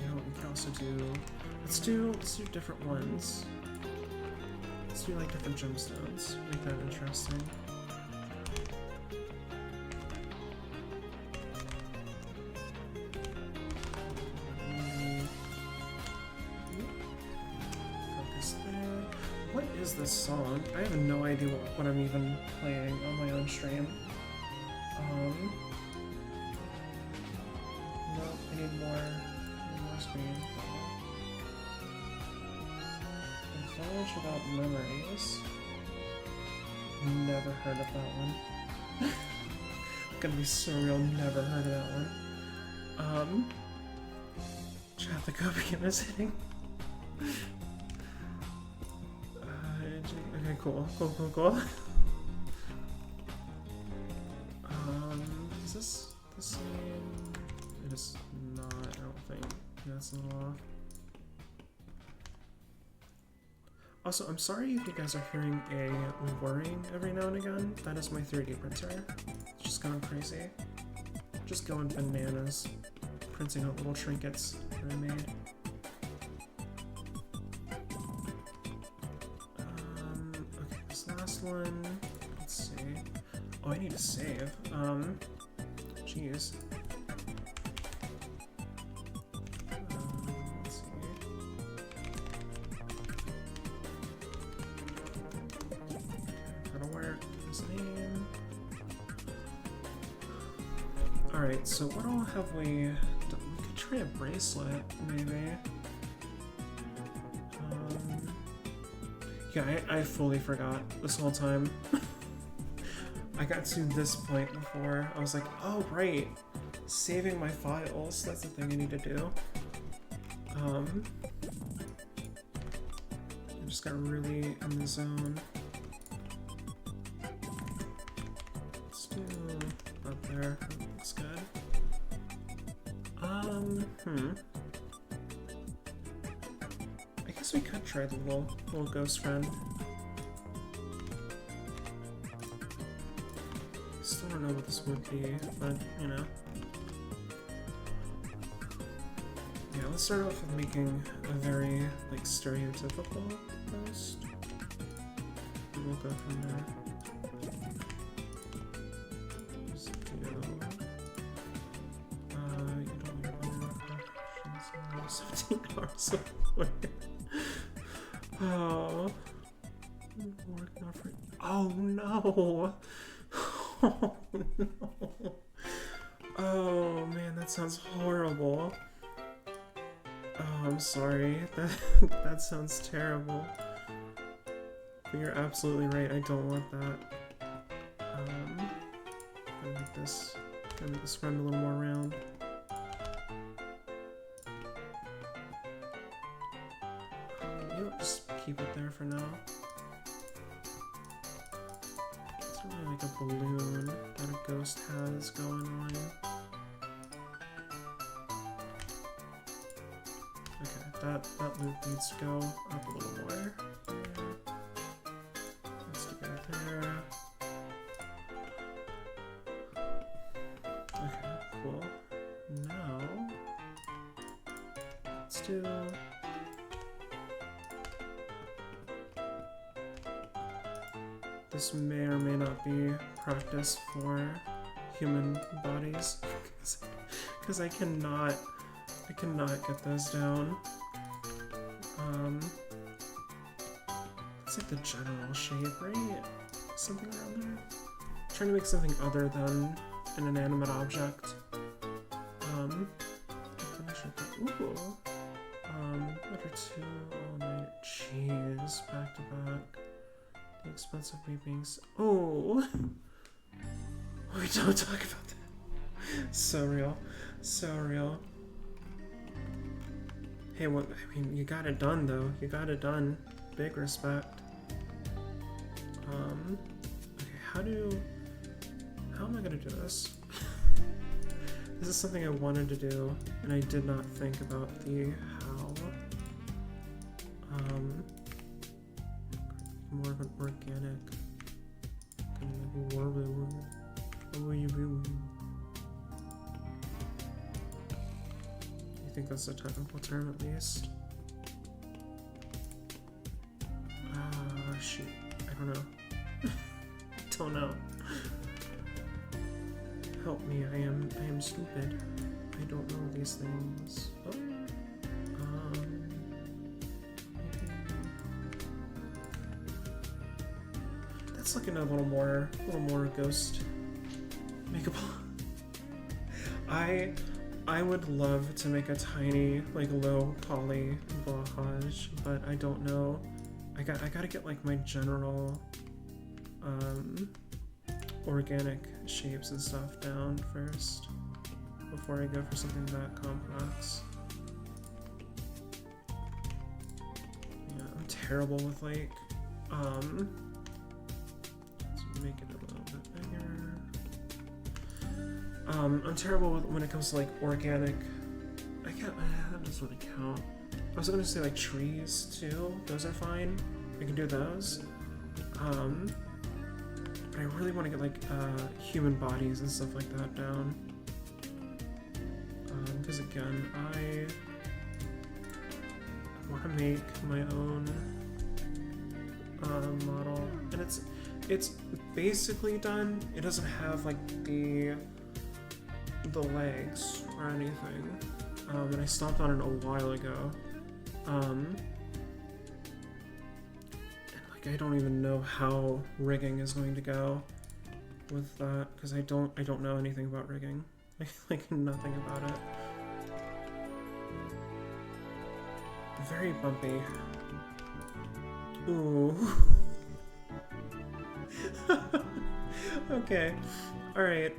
know, we can also do... Let's do different ones. Let's do like different gemstones. Make that interesting. This song. I have no idea what I'm even playing on my own stream. No, I need more screen. Advantage without memories. Never heard of that one. Gonna be so real, never heard of that one. Chat, the copium is hitting. Okay, cool. Is this the same? It is not, I don't think. Yeah, that's a little off. Also, I'm sorry if you guys are hearing a whirring every now and again. That is my 3D printer. It's just going crazy. Just going bananas. Printing out little trinkets that I made. Okay, this last one. Let's see. Oh, I need to save. Jeez. Let's see. That'll work. His name. Alright, so what all have we done? We could try a bracelet, maybe. Yeah, I fully forgot this whole time. I got to this point before. I was like, oh, right. Saving my files. That's the thing I need to do. I just got really in the zone. Let's do up there. That looks good. I guess we could try the little ghost friend. Still don't know what this would be, but you know. Yeah, let's start off with making a very like stereotypical ghost. And we'll go from there. Just do, you don't want to 17 hours of work. Oh, working on for. Oh no! Oh no! Oh man, that sounds horrible. Oh, I'm sorry. That sounds terrible. But you're absolutely right. I don't want that. Gonna make this run a little more round. You know, just keep it there for now. It's really like a balloon that a ghost has going on. Okay, that loop needs to go up a little more. Needs to go there. Okay, cool. Now let's do. This may or may not be practice for human bodies, because I cannot get those down. It's like the general shape, right? Something around there. I'm trying to make something other than an inanimate object. Ooh. Order 2 all night. Jeez, back to back. The expense of me being oh! We don't talk about that. So real. So real. Hey, what? I mean, you got it done, though. You got it done. Big respect. Okay, how am I gonna do this? This is something I wanted to do, and I did not think about the how. More of an organic. You think that's a technical term at least? Shoot. I don't know. Don't know. Help me, I am stupid. I don't know these things. Oh. That's looking a little more ghost makeable. I would love to make a tiny, like, low poly blahage, but I don't know. I gotta get like my general organic shapes and stuff down first before I go for something that complex. Yeah, I'm terrible with like let's make it a little bit bigger. I'm terrible with when it comes to like organic. That doesn't really count. I was gonna say like trees too. Those are fine. I can do those. But I really want to get like human bodies and stuff like that down. Because again, I want to make my own model, and it's basically done. It doesn't have like the legs or anything, and I stopped on it a while ago. And like I don't even know how rigging is going to go with that, because I don't know anything about rigging. Like nothing about it. Very bumpy. Ooh. Okay. Alright.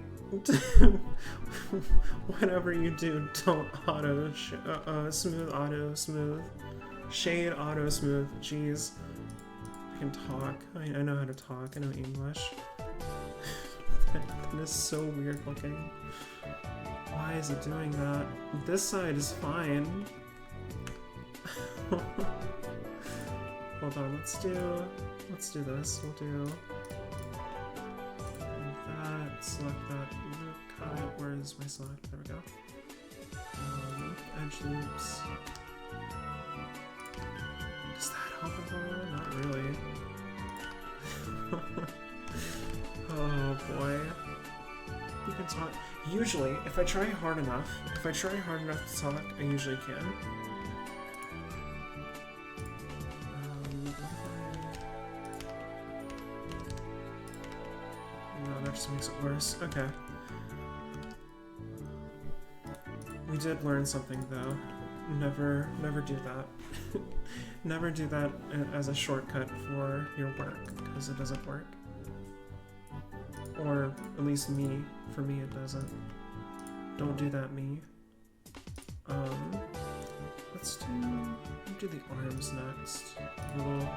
Whatever you do, don't smooth. Shade auto smooth. Jeez. I can talk. I know how to talk. I know English. That is so weird looking. Why is it doing that? This side is fine. Hold on, let's do this. We'll do that, select that, loop cut. Where is my select? There we go. Edge loops. Does that help at all? Not really. Oh boy. You can talk. Usually, if I try hard enough to talk, I usually can. No, that just makes it worse. Okay. We did learn something though. Never do that. Never do that as a shortcut for your work, because it doesn't work. Or at least for me it doesn't. Don't do that, me. Let's do the arms next. Hold on.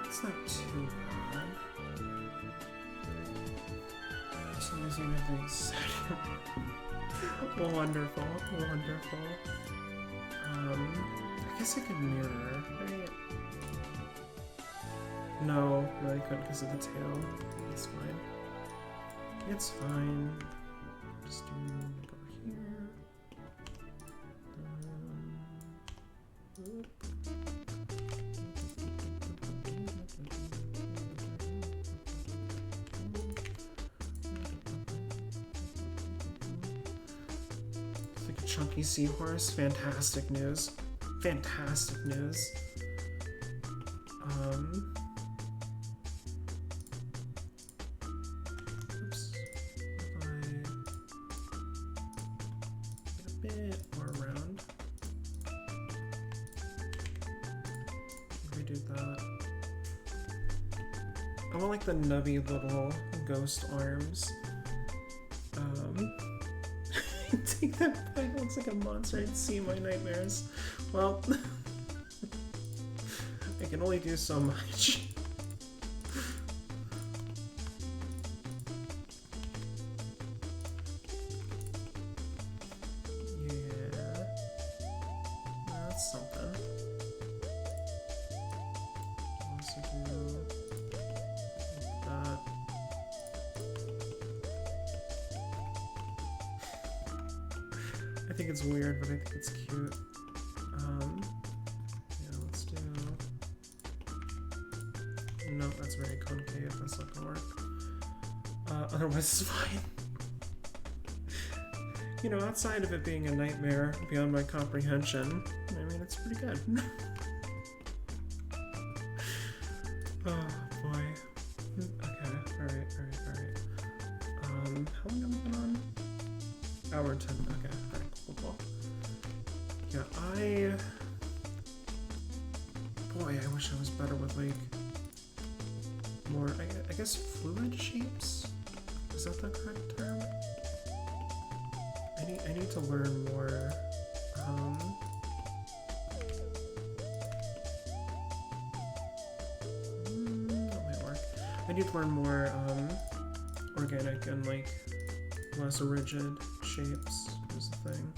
It's not too bad. Just using everything set. Wonderful. I guess I can mirror, right? No, I couldn't because of the tail. It's fine. It's fine. Just do like over here. Oop. Chunky seahorse, fantastic news. Fantastic news. Oops. If I get a bit more round. Redo that. I want like the nubby little ghost arms. Take that back, it looks like a monster I'd see in my nightmares. Well, I can only do so much. Yeah, that's something. Also do that. I think it's weird, but I think it's cute. Yeah, let's do... No, that's very concave. That's not gonna work. Otherwise, it's fine. You know, outside of it being a nightmare beyond my comprehension, I mean, it's pretty good. Oh, boy. Okay, alright. How long have we been on? Hour 10, okay. Cool. Yeah, boy, I wish I was better with, like, more, I guess fluid shapes? Is that the correct term? I I need to learn more. That might work. I need to learn more organic and like less rigid shapes is the thing.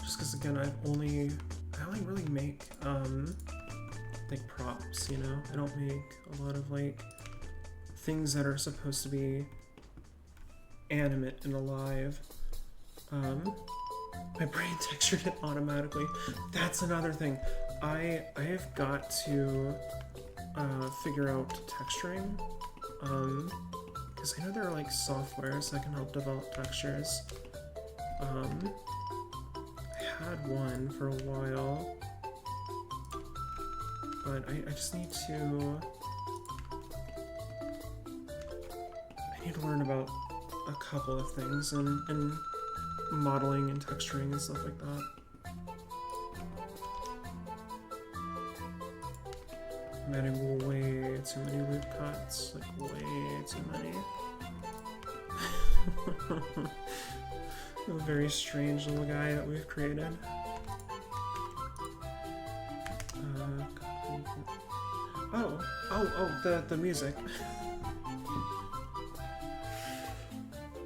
Just because again, I only really make like props, you know? I don't make a lot of like things that are supposed to be animate and alive. My brain textured it automatically. That's another thing. I have got to figure out texturing, because I know there are like softwares that can help develop textures. I had one for a while, but I just need to learn about a couple of things and modeling and texturing and stuff like that. I'm adding way too many loop cuts, like way too many. A very strange little guy that we've created. The music.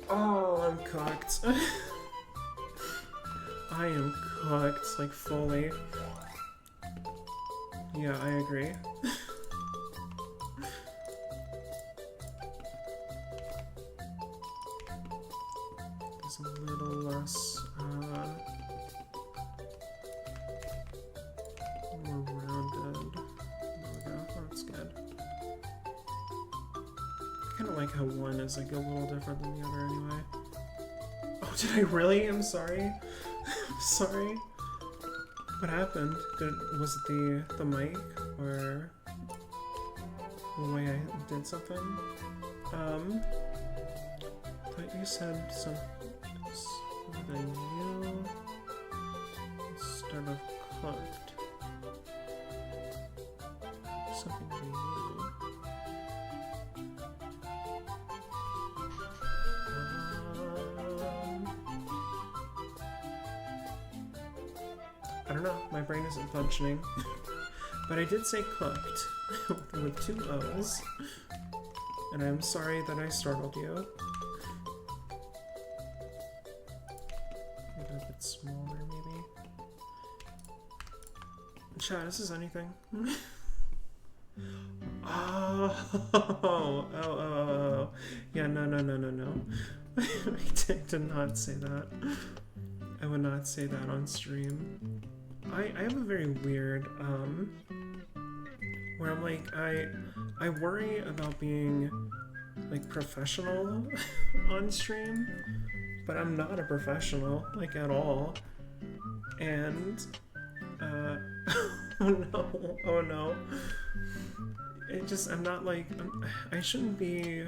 Oh, I'm cooked. I am cooked, like fully. Yeah, I agree. There's a little less, more rounded. There we go, that's good. I kind of like how one is like a little different than the other anyway. Oh, did I really? I'm sorry. I'm sorry. What happened? Was it the mic or the way I did something? Thought you said something new instead of cooked. Something new. I don't know, my brain isn't functioning. But I did say cooked with 2 O's. And I'm sorry that I startled you. Make it a bit smaller, maybe. Chat, this is anything. Oh. Yeah, no. I did not say that. I would not say that on stream. I have a very weird, where I'm like, I worry about being, like, professional on stream, but I'm not a professional, like, at all. And, oh no. I'm not, like, I shouldn't be,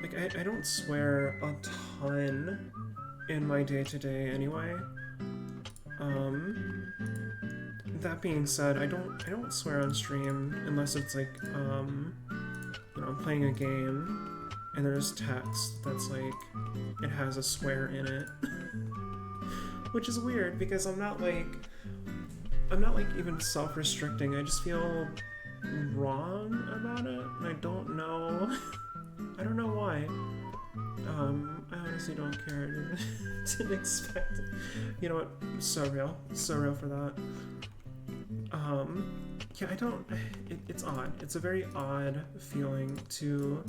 like, I don't swear a ton in my day-to-day anyway. That being said, I don't swear on stream unless it's like, you know, I'm playing a game and there's text that's like, it has a swear in it. Which is weird because I'm not like even self-restricting, I just feel wrong about it, and I don't know why. I honestly don't care. Didn't expect it. You know what? So real for that. Yeah, it's odd. It's a very odd feeling to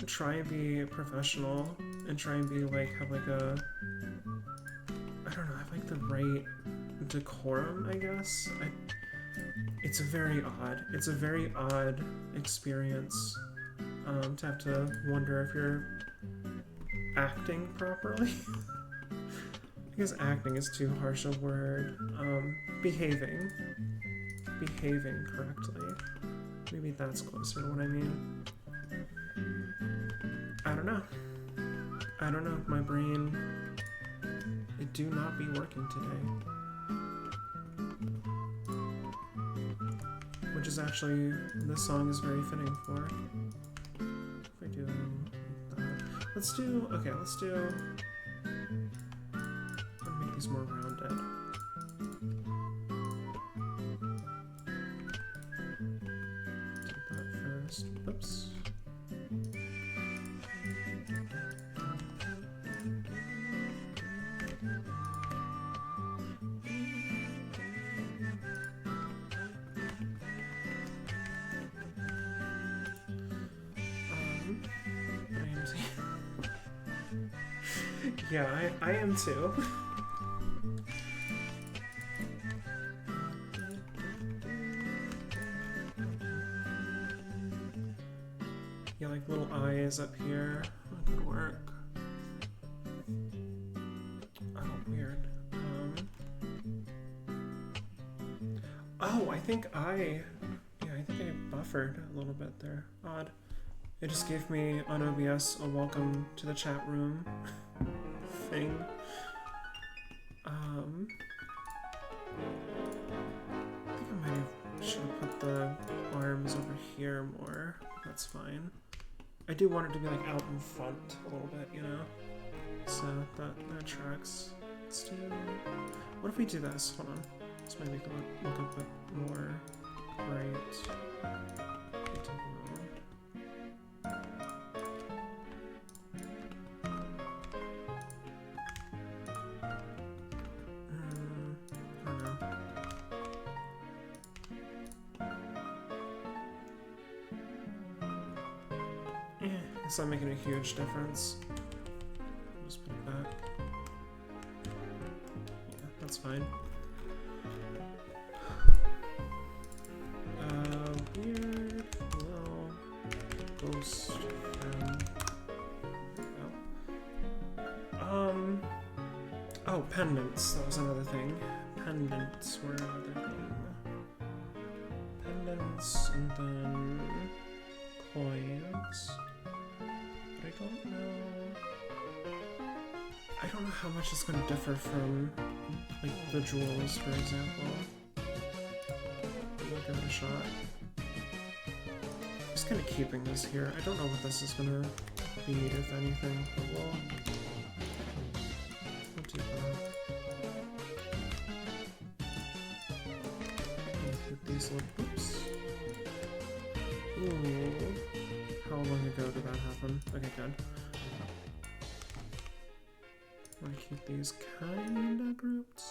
try and be professional and try and be like, have like a, I don't know, have like the right decorum, I guess. It's a very odd experience, to have to wonder if you're acting properly. I guess acting is too harsh a word. Behaving correctly. Maybe that's closer to what I mean. I don't know. My brain, it do not be working today. Which is actually, this song is very fitting for. let's do, okay, let's do, I'll make these more rounded. Do that first, oops. Yeah, I am too. Yeah, like little eyes up here. That could work. Oh, weird. Oh, I think I buffered a little bit there. Odd. It just gave me on OBS a welcome to the chat room thing. I think I should have put the arms over here more. That's fine. I do want it to be like out in front a little bit, you know? So that tracks. Let's do. What if we do this? Hold on. Let's maybe look a bit more right. It's not making a huge difference. I'll just put it back. Yeah, that's fine. Weird little ghost friend. There we go. Oh, pendants. That was another thing. Pendants were another thing. Pendants and then coins. I don't know how much it's going to differ from, like, the jewels, for example. We'll give it a shot. I'm just kind of keeping this here. I don't know what this is going to be, if anything, but we'll do that. Keep these little, oops. Ooh. How long ago did that happen? Okay, good. I want to keep these kinda grouped.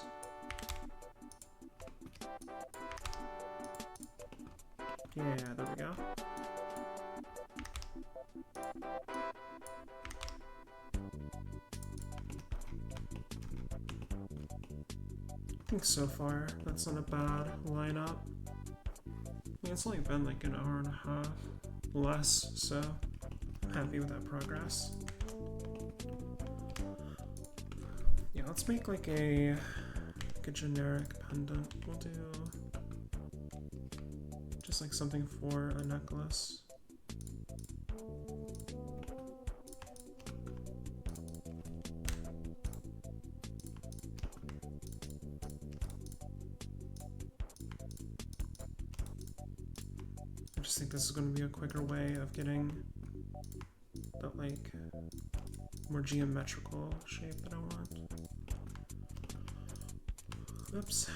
Yeah, there we go. I think so far that's not a bad lineup. I mean, it's only been like an hour and a half. Less, so I'm happy with that progress. Yeah, let's make like a generic pendant. We'll do just like something for a necklace. I just think this is going to be a quicker way of getting that like more geometrical shape that I want. Oops.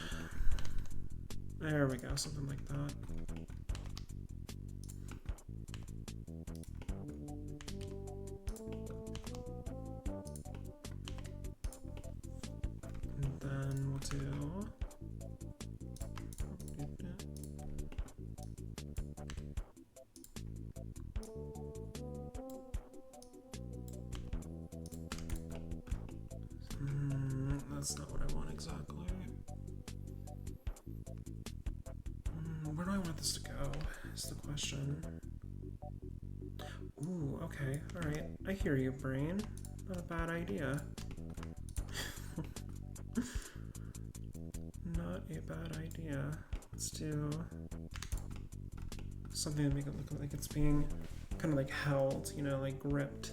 There we go, something like that. And then we'll do that's not what I want exactly. Where do I want this to go is the question. Ooh, okay, alright. I hear you, brain. Not a bad idea. Not a bad idea. Let's do something to make it look like it's being kind of like held, you know, like gripped.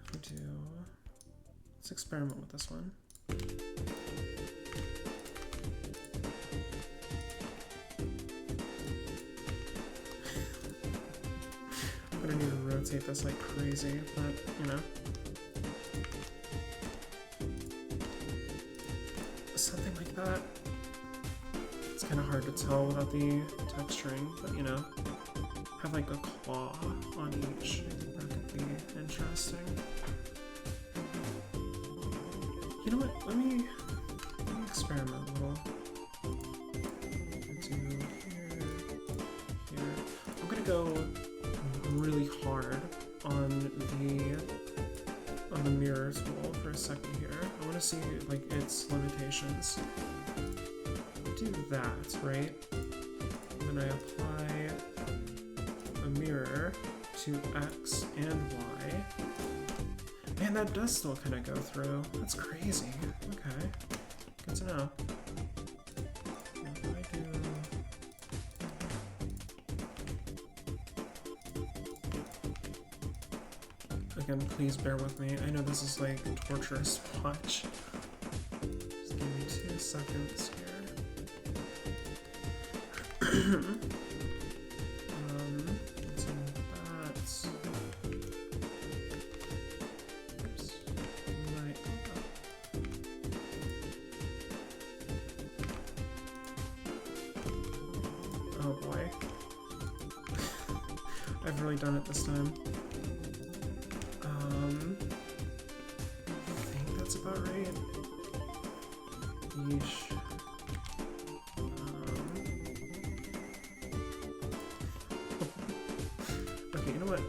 If we do... Let's experiment with this one. I'm gonna need to rotate this like crazy, but you know. Something like that. It's kind of hard to tell without the texturing, but you know, have like a claw on each. I think that could be interesting. You know what? Let me experiment a little. Do here, here. I'm gonna go really hard on the mirror tool for a second here. I want to see like its limitations. Do that, right? And then I apply a mirror to X and Y. Man, that does still kind of go through. That's crazy. Okay, good to know. What do I do? Again, please bear with me. I know this is like torturous to watch. Just give me 2 seconds here. Let's do that. Oops. Right up. Oh boy. I've really done it this time. I think that's about right. Yeesh. Okay, you know what?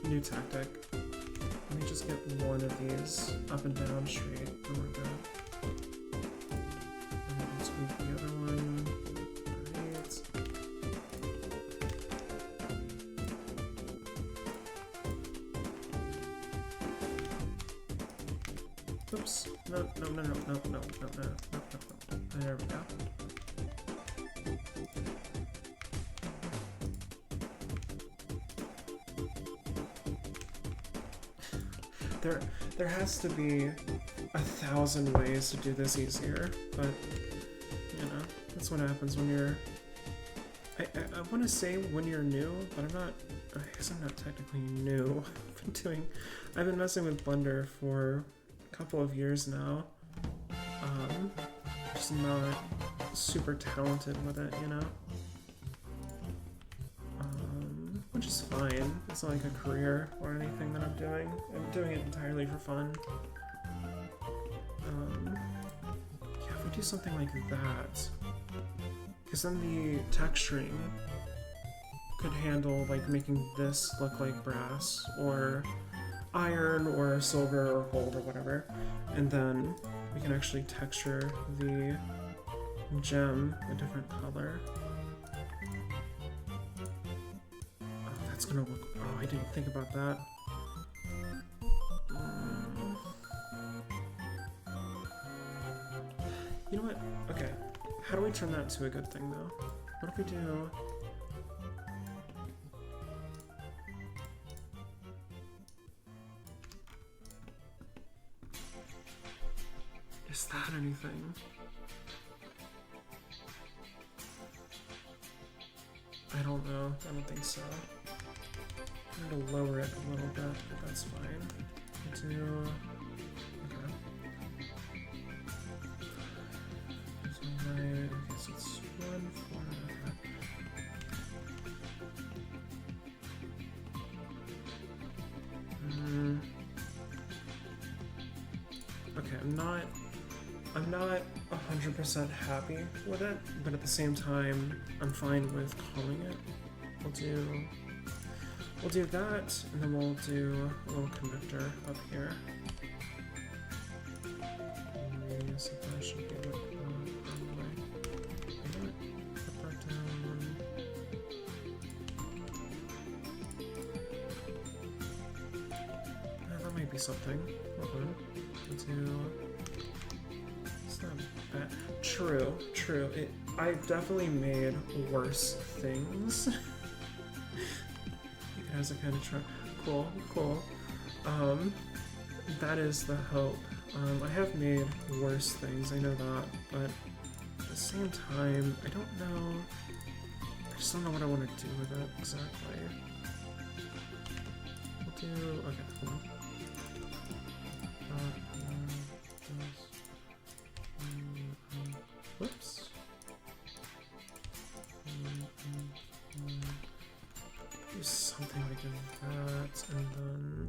New tactic. Let me just get one of these up and down straight, and we're good. And then tweak the other one. Right. Oops. No. There we go. There has to be 1,000 ways to do this easier, but you know, that's what happens when you're. I want to say when you're new, but I guess I'm not technically new. I've been messing with Blender for a couple of years now. Just not super talented with it, you know. Which is fine. It's not like a career or anything that I'm doing. I'm doing it entirely for fun. Yeah, if we do something like that, because then the texturing could handle like making this look like brass or iron or silver or gold or whatever, and then we can actually texture the gem a different color. It's gonna look. Oh, I didn't think about that. You know what? Okay. How do we turn that into a good thing, though? What if we do? Is that anything? I don't know. I don't think so. I'm going to lower it a little bit, but that's fine. Do... Okay. So I guess it's 1, 4, okay. Okay, I'm not 100% happy with it, but at the same time, I'm fine with calling it. We'll do that, and then we'll do a little connector up here. Yes, that should be what put that down. That might be something. Hold on. We'll do. It's not bad. True. I've definitely made worse things. As a kind of try. Cool. That is the hope. I have made worse things, I know that, but at the same time, I don't know. I just don't know what I want to do with it exactly. We'll do, okay, hold on. Whoops. Do something like that, and then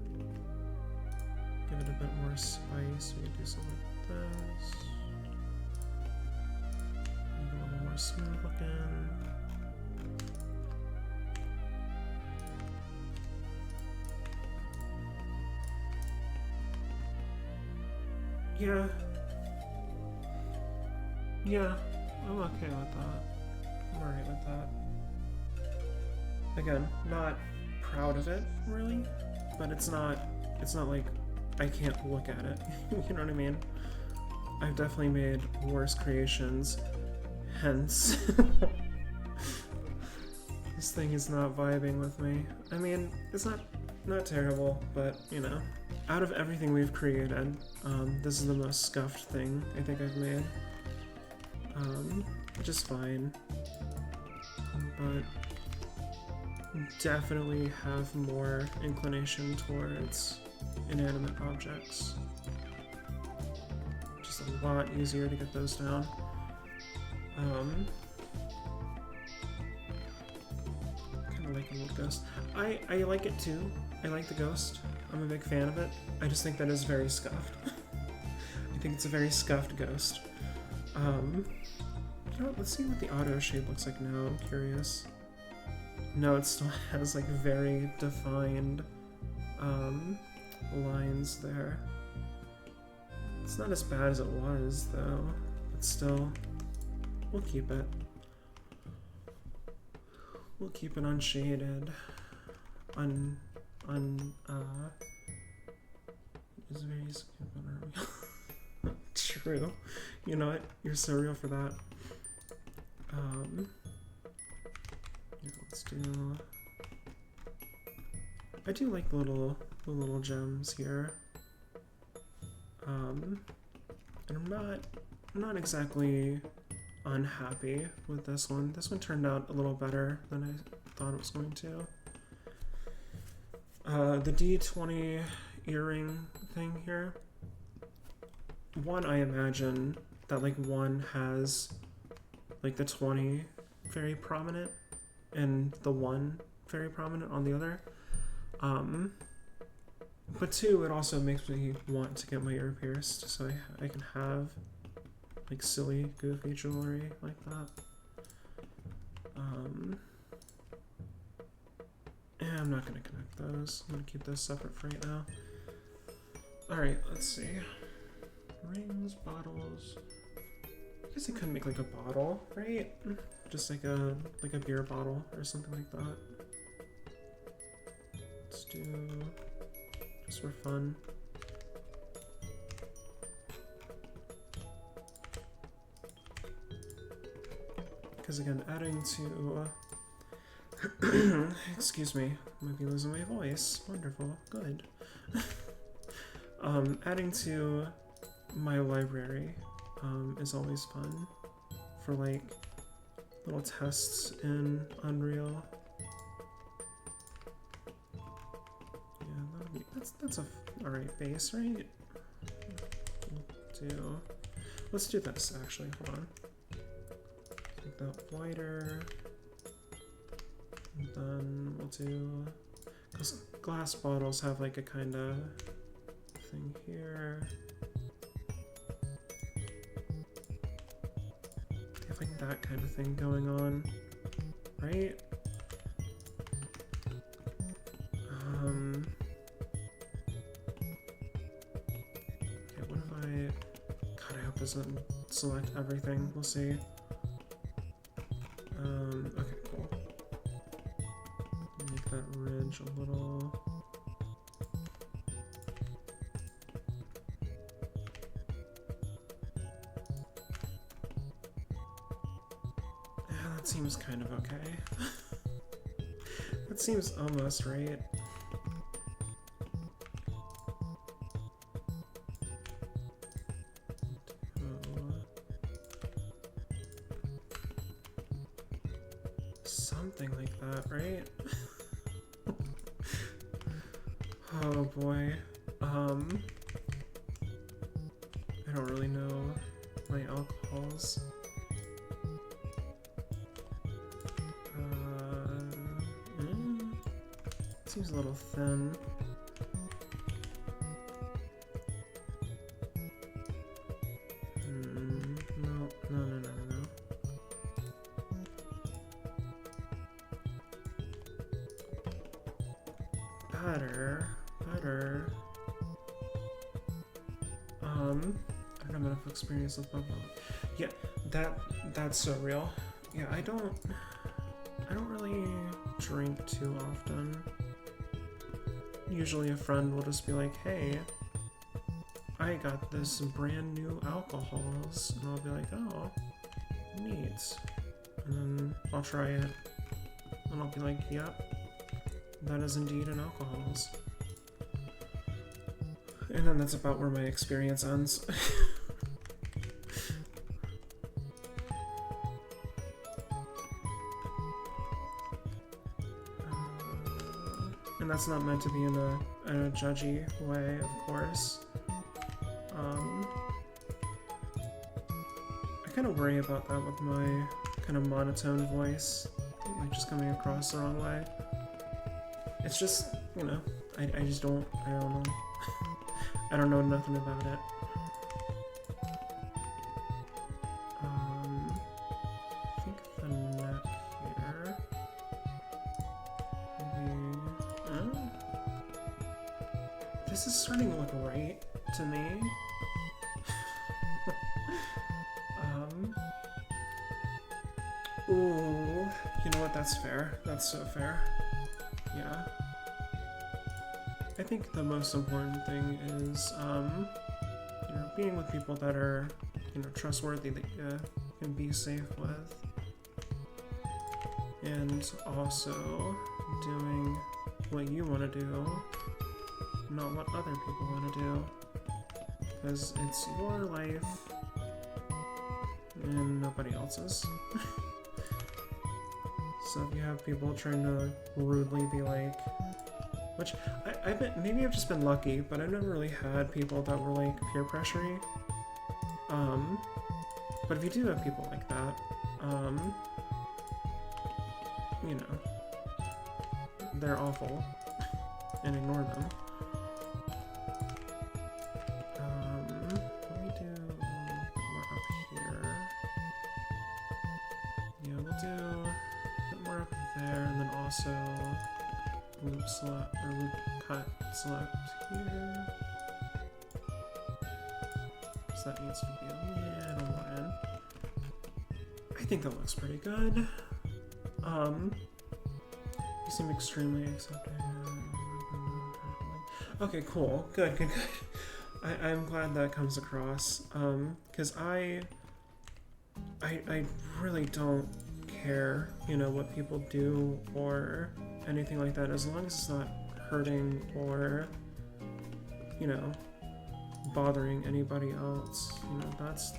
give it a bit more spice. We can do something like this. Make it a little more smooth looking. Yeah. Yeah, I'm okay with that. I'm alright with that. Again, not proud of it, really, but it's not like I can't look at it. You know what I mean? I've definitely made worse creations, hence this thing is not vibing with me. I mean, it's not terrible, but you know, out of everything we've created, this is the most scuffed thing I think I've made. Which is fine, but definitely have more inclination towards inanimate objects. Just a lot easier to get those down. Kind of like a little ghost. I like it too. I like the ghost. I'm a big fan of it. I just think that is very scuffed. I think it's a very scuffed ghost. You know what, let's see what the auto shade looks like now, I'm curious. No, it still has like very defined lines there. It's not as bad as it was though, but still, we'll keep it. We'll keep it unshaded. Is very real. True. You know what? You're so real for that. Yeah, let's do. I do like the little gems here. And I'm not exactly unhappy with this one. This one turned out a little better than I thought it was going to. The D20 earring thing here. One, I imagine that like one has like the 20 very prominent and the 1 very prominent on the other. But 2, it also makes me want to get my ear pierced so I can have like silly, goofy jewelry like that. And I'm not gonna connect those. I'm gonna keep those separate for right now. Alright, let's see. Rings, bottles. I guess I could make like a bottle, right? Just like a beer bottle or something like that. Let's do just for fun. Because again, adding to excuse me, might be losing my voice. Wonderful, good. Adding to my library is always fun for like little tests in Unreal. Yeah, that'll be that's a alright base, right? Let's do this actually. Hold on. Make that wider. And then we'll do, because glass bottles have like a kind of thing here. They have like that kind of thing going on, right? Okay, what if God, I hope it doesn't select everything. We'll see. Okay, cool. Make that ridge a little. That seems kind of okay. That seems almost right. Something like that, right? Oh boy. I don't really know my alcohols. Seems a little thin. No. Better. I don't have enough experience with bubble. Yeah, that's so real. Yeah, I don't really drink too often. Usually a friend will just be like, hey, I got this brand new alcohols, and I'll be like, oh, neat. And then I'll try it, and I'll be like, yep, that is indeed an alcohols. And then that's about where my experience ends. And that's not meant to be in a judgy way, of course. I kind of worry about that with my kind of monotone voice, like just coming across the wrong way. It's just, you know, I don't know. I don't know nothing about it. I think the neck here. Maybe. This is starting to look right to me. Ooh, you know what? That's fair. That's so fair. Yeah. I think the most important thing is, you know, being with people that are, you know, trustworthy, that you can be safe with, and also doing what you want to do, not what other people want to do, because it's your life and nobody else's. So if you have people trying to rudely be like, which maybe I've just been lucky, but I've never really had people that were like peer pressuring. But if you do have people like that, you know, they're awful, and ignore them. Let me do more up here. Yeah, we'll do a bit more up there, and then also loop select, or loop cut select here. So that needs to be a little more in. I think that looks pretty good. You seem extremely accepting. Okay, cool. Good. I'm glad that comes across. Because I really don't care, you know, what people do or anything like that, as long as it's not hurting or, you know, bothering anybody else. You know, that's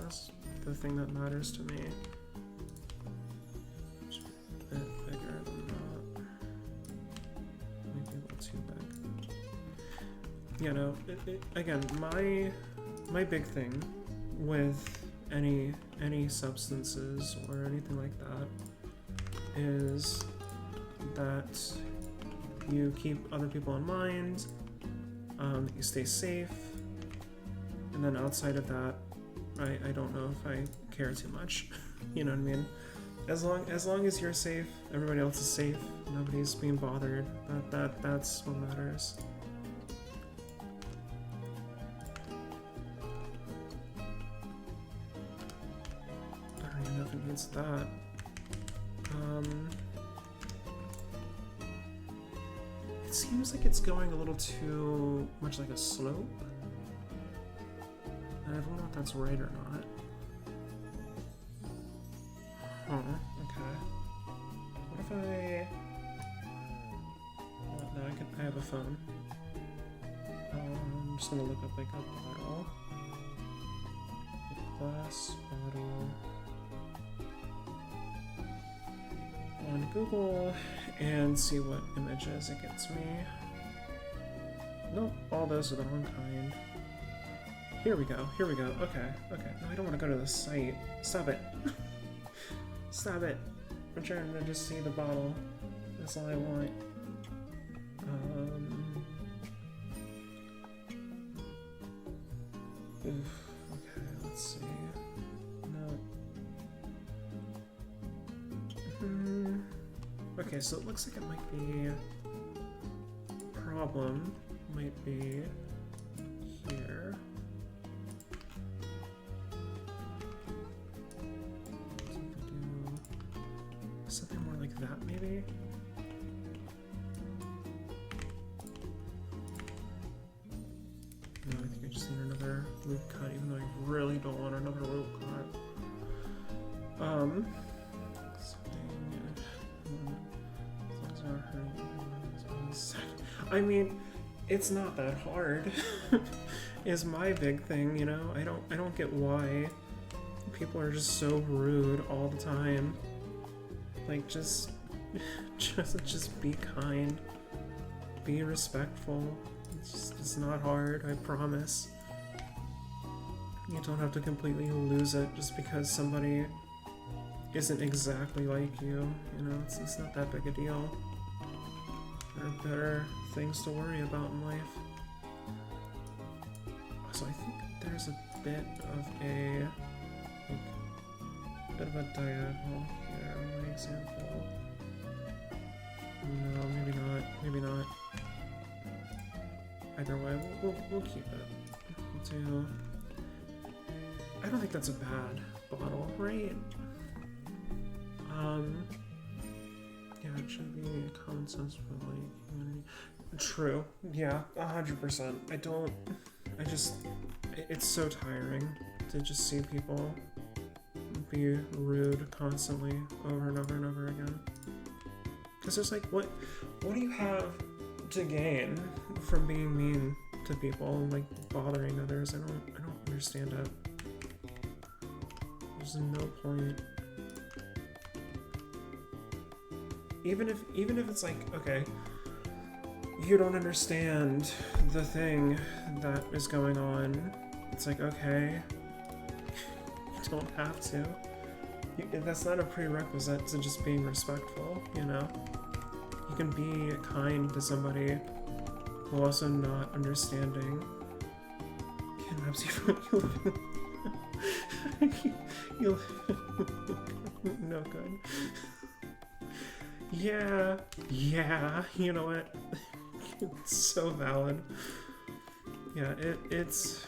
the thing that matters to me. Just a bit bigger than that. Maybe a little too big. You know, again, my big thing with any substances or anything like that is that you keep other people in mind, that you stay safe, and then outside of that, I don't know if I care too much. You know what I mean? As long as you're safe, everybody else is safe, nobody's being bothered. That's what matters. I don't even know if it needs that. It seems like it's going a little too much like a slope. I don't know if that's right or not. Huh, okay. What if I... Well, no, I have a phone. I'm just gonna look up like a bottle. A glass bottle. On Google and see what images it gets me. Nope, all those are the wrong kind. Here we go, here we go. Okay, okay. No, I don't want to go to the site. Stop it. Stop it. I'm trying to just see the bottle. That's all I want. Oof. Okay, let's see. No. Okay, so it looks like it might be... Problem might be here. So if we do something more like that, maybe? No, I think I just need another loop cut, even though I really don't want another loop cut. I mean, it's not that hard. Is my big thing, you know? I don't get why people are just so rude all the time. Like, just be kind. Be respectful. It's not hard, I promise. You don't have to completely lose it just because somebody isn't exactly like you. You know, it's not that big a deal. There are better things to worry about in life. So I think there's a bit of a diagonal here in my example. No, maybe not. Maybe not. Either way, we'll keep it. We'll do. I don't think that's a bad bottle, right? Yeah, it should be common sense for like humanity. True. Yeah, 100%. It's so tiring to just see people be rude constantly over and over and over again. Because it's like, what do you have to gain from being mean to people and like bothering others? I don't understand it. There's no point. Even if it's like, okay, you don't understand the thing that is going on, it's like, okay, you don't have to. That's not a prerequisite to just being respectful, you know? You can be kind to somebody while also not understanding. Kidnaps you from you no good. Yeah, you know what? It's so valid. Yeah, it's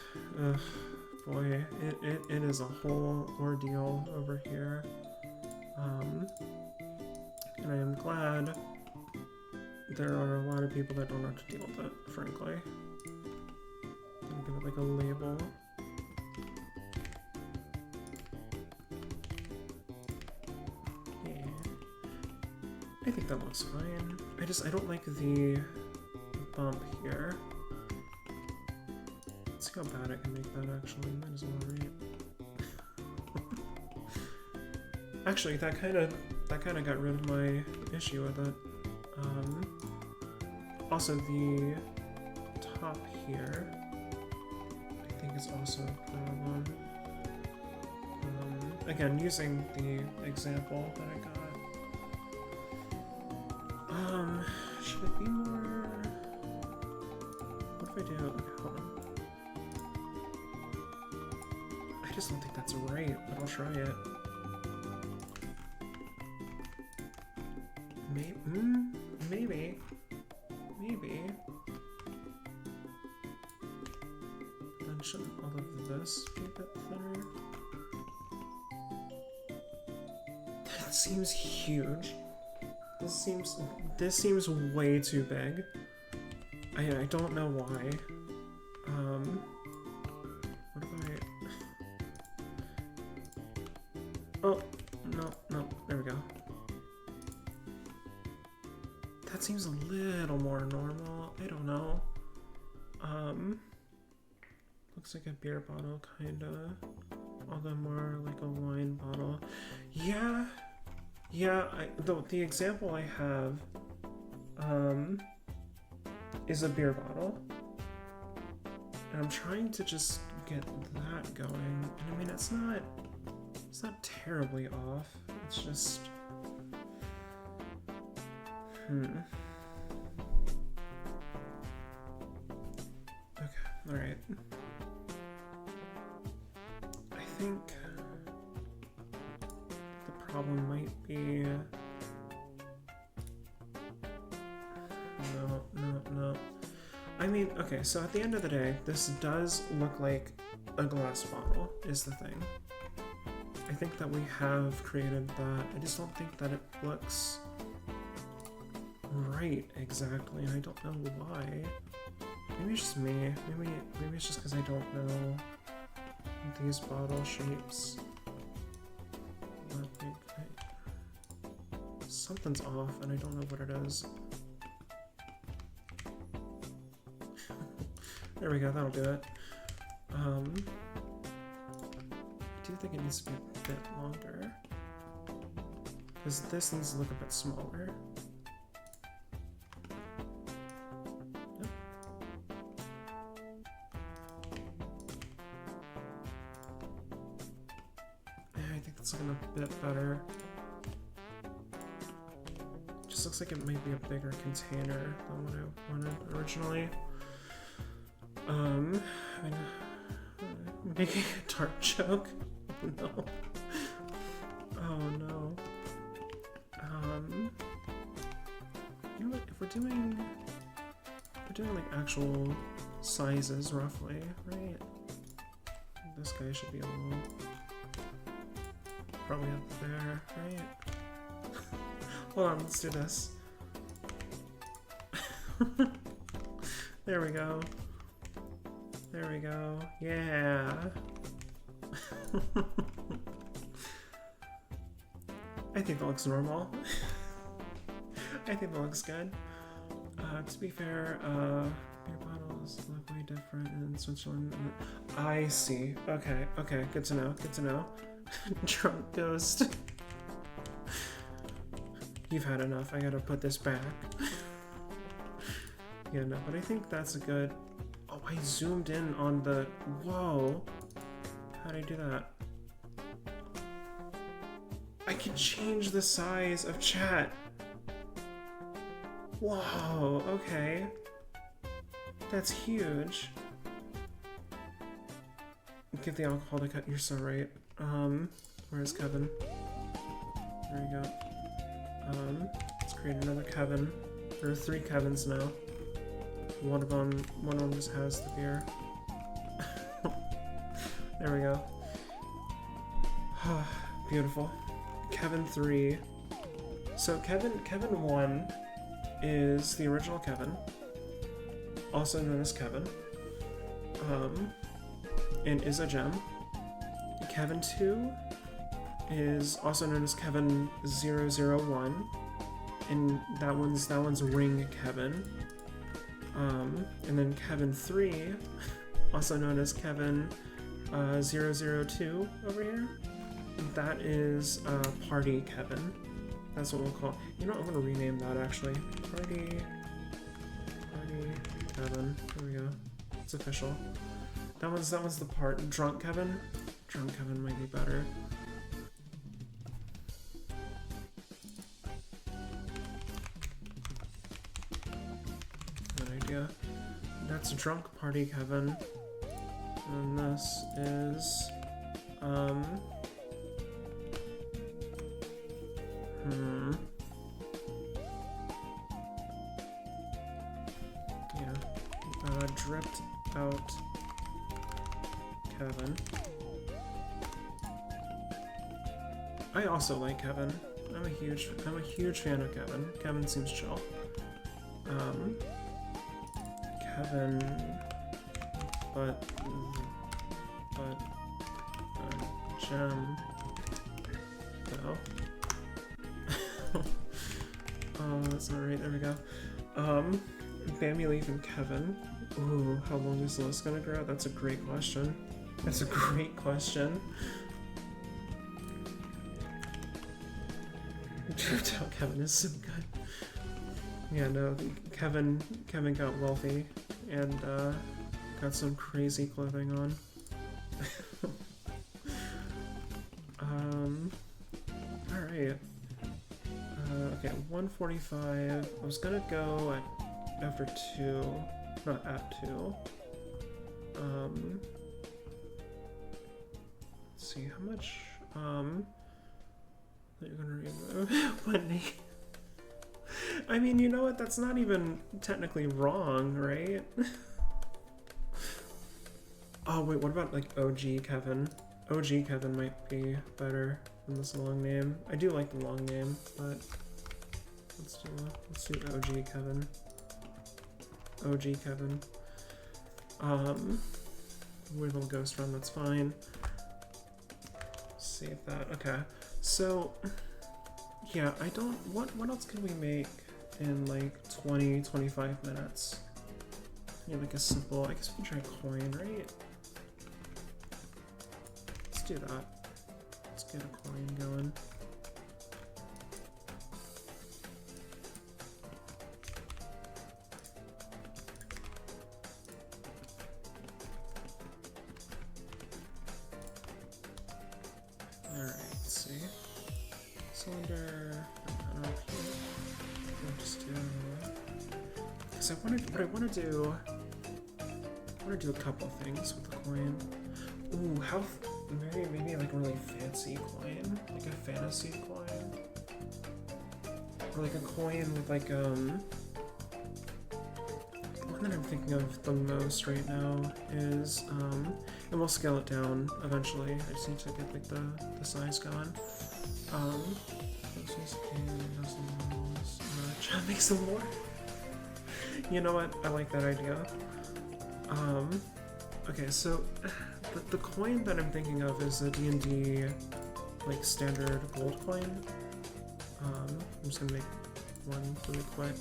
boy, it is a whole ordeal over here. And I am glad there are a lot of people that don't have to deal with it, frankly. I'm gonna give it like a label. I think that looks fine. I don't like the bump here. Let's see how bad I can make that actually. Might as well read. Actually, that kind of got rid of my issue with it. Also the top here, I think is also a problem. Again, using the example that I got. Should it be more... What if I do... Okay, hold on. I just don't think that's right, but I'll try it. Maybe. Then shouldn't all of this be a bit thinner? That seems huge. This seems way too big. I don't know why. What if I... Oh, no, there we go. That seems a little more normal. I don't know. Looks like a beer bottle, kinda. Although more like a wine bottle. Yeah, the example I have, is a beer bottle. And I'm trying to just get that going. And I mean, it's not terribly off. It's just, Okay, all right. I think the problem might be, no. I mean, okay, so at the end of the day, this does look like a glass bottle, is the thing. I think that we have created that. I just don't think that it looks right exactly, and I don't know why. Maybe it's just me. Maybe it's just because I don't know these bottle shapes. Something's off, and I don't know what it is. There we go, that'll do it. I do think it needs to be a bit longer, because this needs to look a bit smaller. Yep. Yeah, I think that's looking a bit better. Just looks like it might be a bigger container than what I wanted originally. I'm making a tart joke. Oh no. Oh no. You know what? If we're doing like actual sizes roughly, right? This guy should be a little, probably up there, right? Hold on, let's do this. There we go. There we go. Yeah. I think that looks normal. I think that looks good. To be fair, beer bottles look way different in Switzerland. I see. Okay, good to know. Good to know. Drunk ghost. You've had enough. I gotta put this back. Yeah, no, but I think that's a good. Oh, I zoomed in on the... Whoa. How did I do that? I can change the size of chat. Whoa, okay. That's huge. Give the alcohol to cut. You're so right. Where's Kevin? There you go. Let's create another Kevin. There are 3 Kevins now. One of them just has the beer. There we go. Beautiful. Kevin 3. So Kevin 1 is the original Kevin, also known as Kevin, and is a gem. Kevin 2 is also known as Kevin 001, and that one's Ring Kevin. And then Kevin 3, also known as Kevin 002 over here, that is Party Kevin. That's what we'll call. You know what, I'm gonna rename that actually. Party Kevin. There we go. It's official. That one's the part. Drunk Kevin. Drunk Kevin might be better. Good idea. That's Drunk Party Kevin. And this is yeah. Dripped out Kevin. I also like Kevin. I'm a huge fan of Kevin. Kevin seems chill. Kevin, but gem though. Oh, that's not right. There we go. Bambi Leaf and Kevin. Ooh, how long is the list gonna grow? That's a great question. That's a great question. Dripped out Kevin is so good. Yeah, no, Kevin got wealthy and got some crazy clothing on. Alright. Okay, 145. I was gonna go after 2, not at 2. Let's see, how much, that you're gonna remove. Wendy. I mean, you know what, that's not even technically wrong, right? Oh wait, what about like OG Kevin? OG Kevin might be better than this long name. I do like the long name, but let's do OG Kevin. OG Kevin. Weird little ghost run, that's fine. Save that. Okay. So yeah, I don't what else can we make in like 20-25 minutes? Yeah, like a simple, I guess we can try coin, right? Let's do that. Let's get a coin going. Alright, let's see. Cylinder, we'll just do, because I want to do a couple things with the coin. Ooh, how, maybe like a really fancy coin, like a fantasy coin, or like a coin with like the one that I'm thinking of the most right now is and we'll scale it down eventually. I just need to get like the size going. Try to make some more. You know what? I like that idea. Okay, so the coin that I'm thinking of is a D&D like standard gold coin. I'm just gonna make one really quick.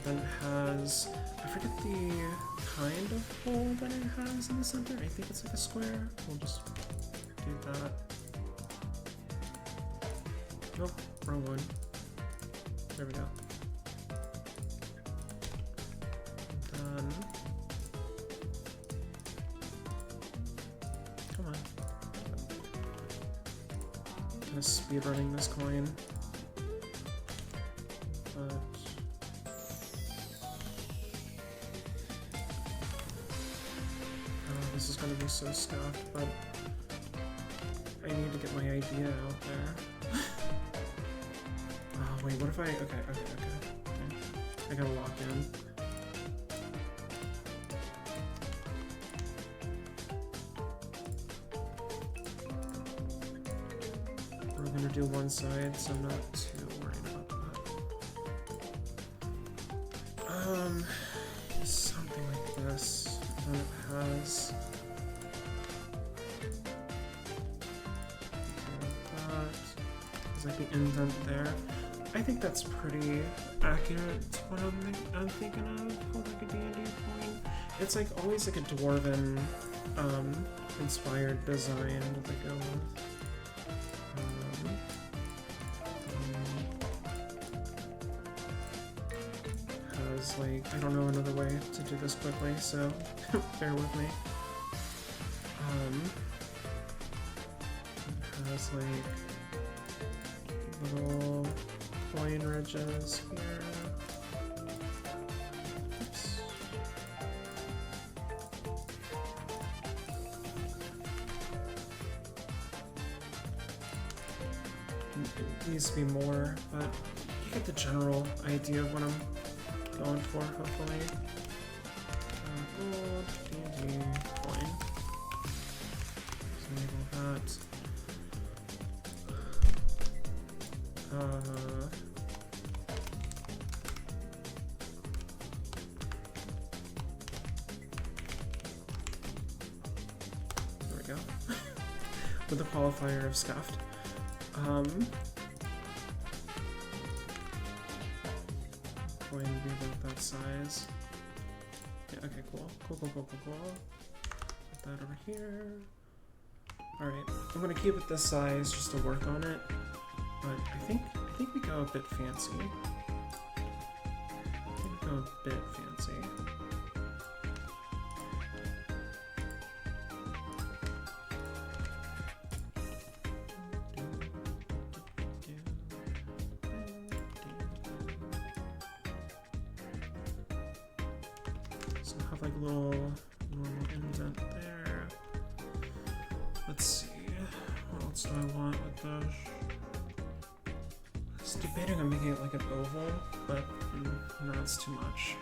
Then it has, I forget the kind of hole that it has in the center. I think it's like a square. We'll just do that. Nope, wrong one. There we go. Done. Come on. Kind of speed running this coin. This is gonna be so scuffed, but I need to get my idea out there. Oh wait, what if I, okay. I gotta lock in. We're gonna do one side, so I'm not too worried about that. Something like this. And then it has like the indent there. I think that's pretty accurate to what I'm thinking of for like a D&D coin. It's like always like a dwarven inspired design that they go with. Has like, I don't know another way to do this quickly, so bear with me. It has like little coin ridges here. Oops. It needs to be more, but you get the general idea of what I'm going for, hopefully. Gold, D&D, coin. Just enable that. There we go. With the qualifier of scuffed. Going to be about that size. Yeah, okay, cool. Cool. Put that over here. Alright, I'm gonna keep it this size just to work on it, but I think we go a bit fancy. I think we go a bit fancy. So I'll have like a little normal indent there. Let's see, what else do I want with this? I was debating on making it like an oval, but no, it's too much.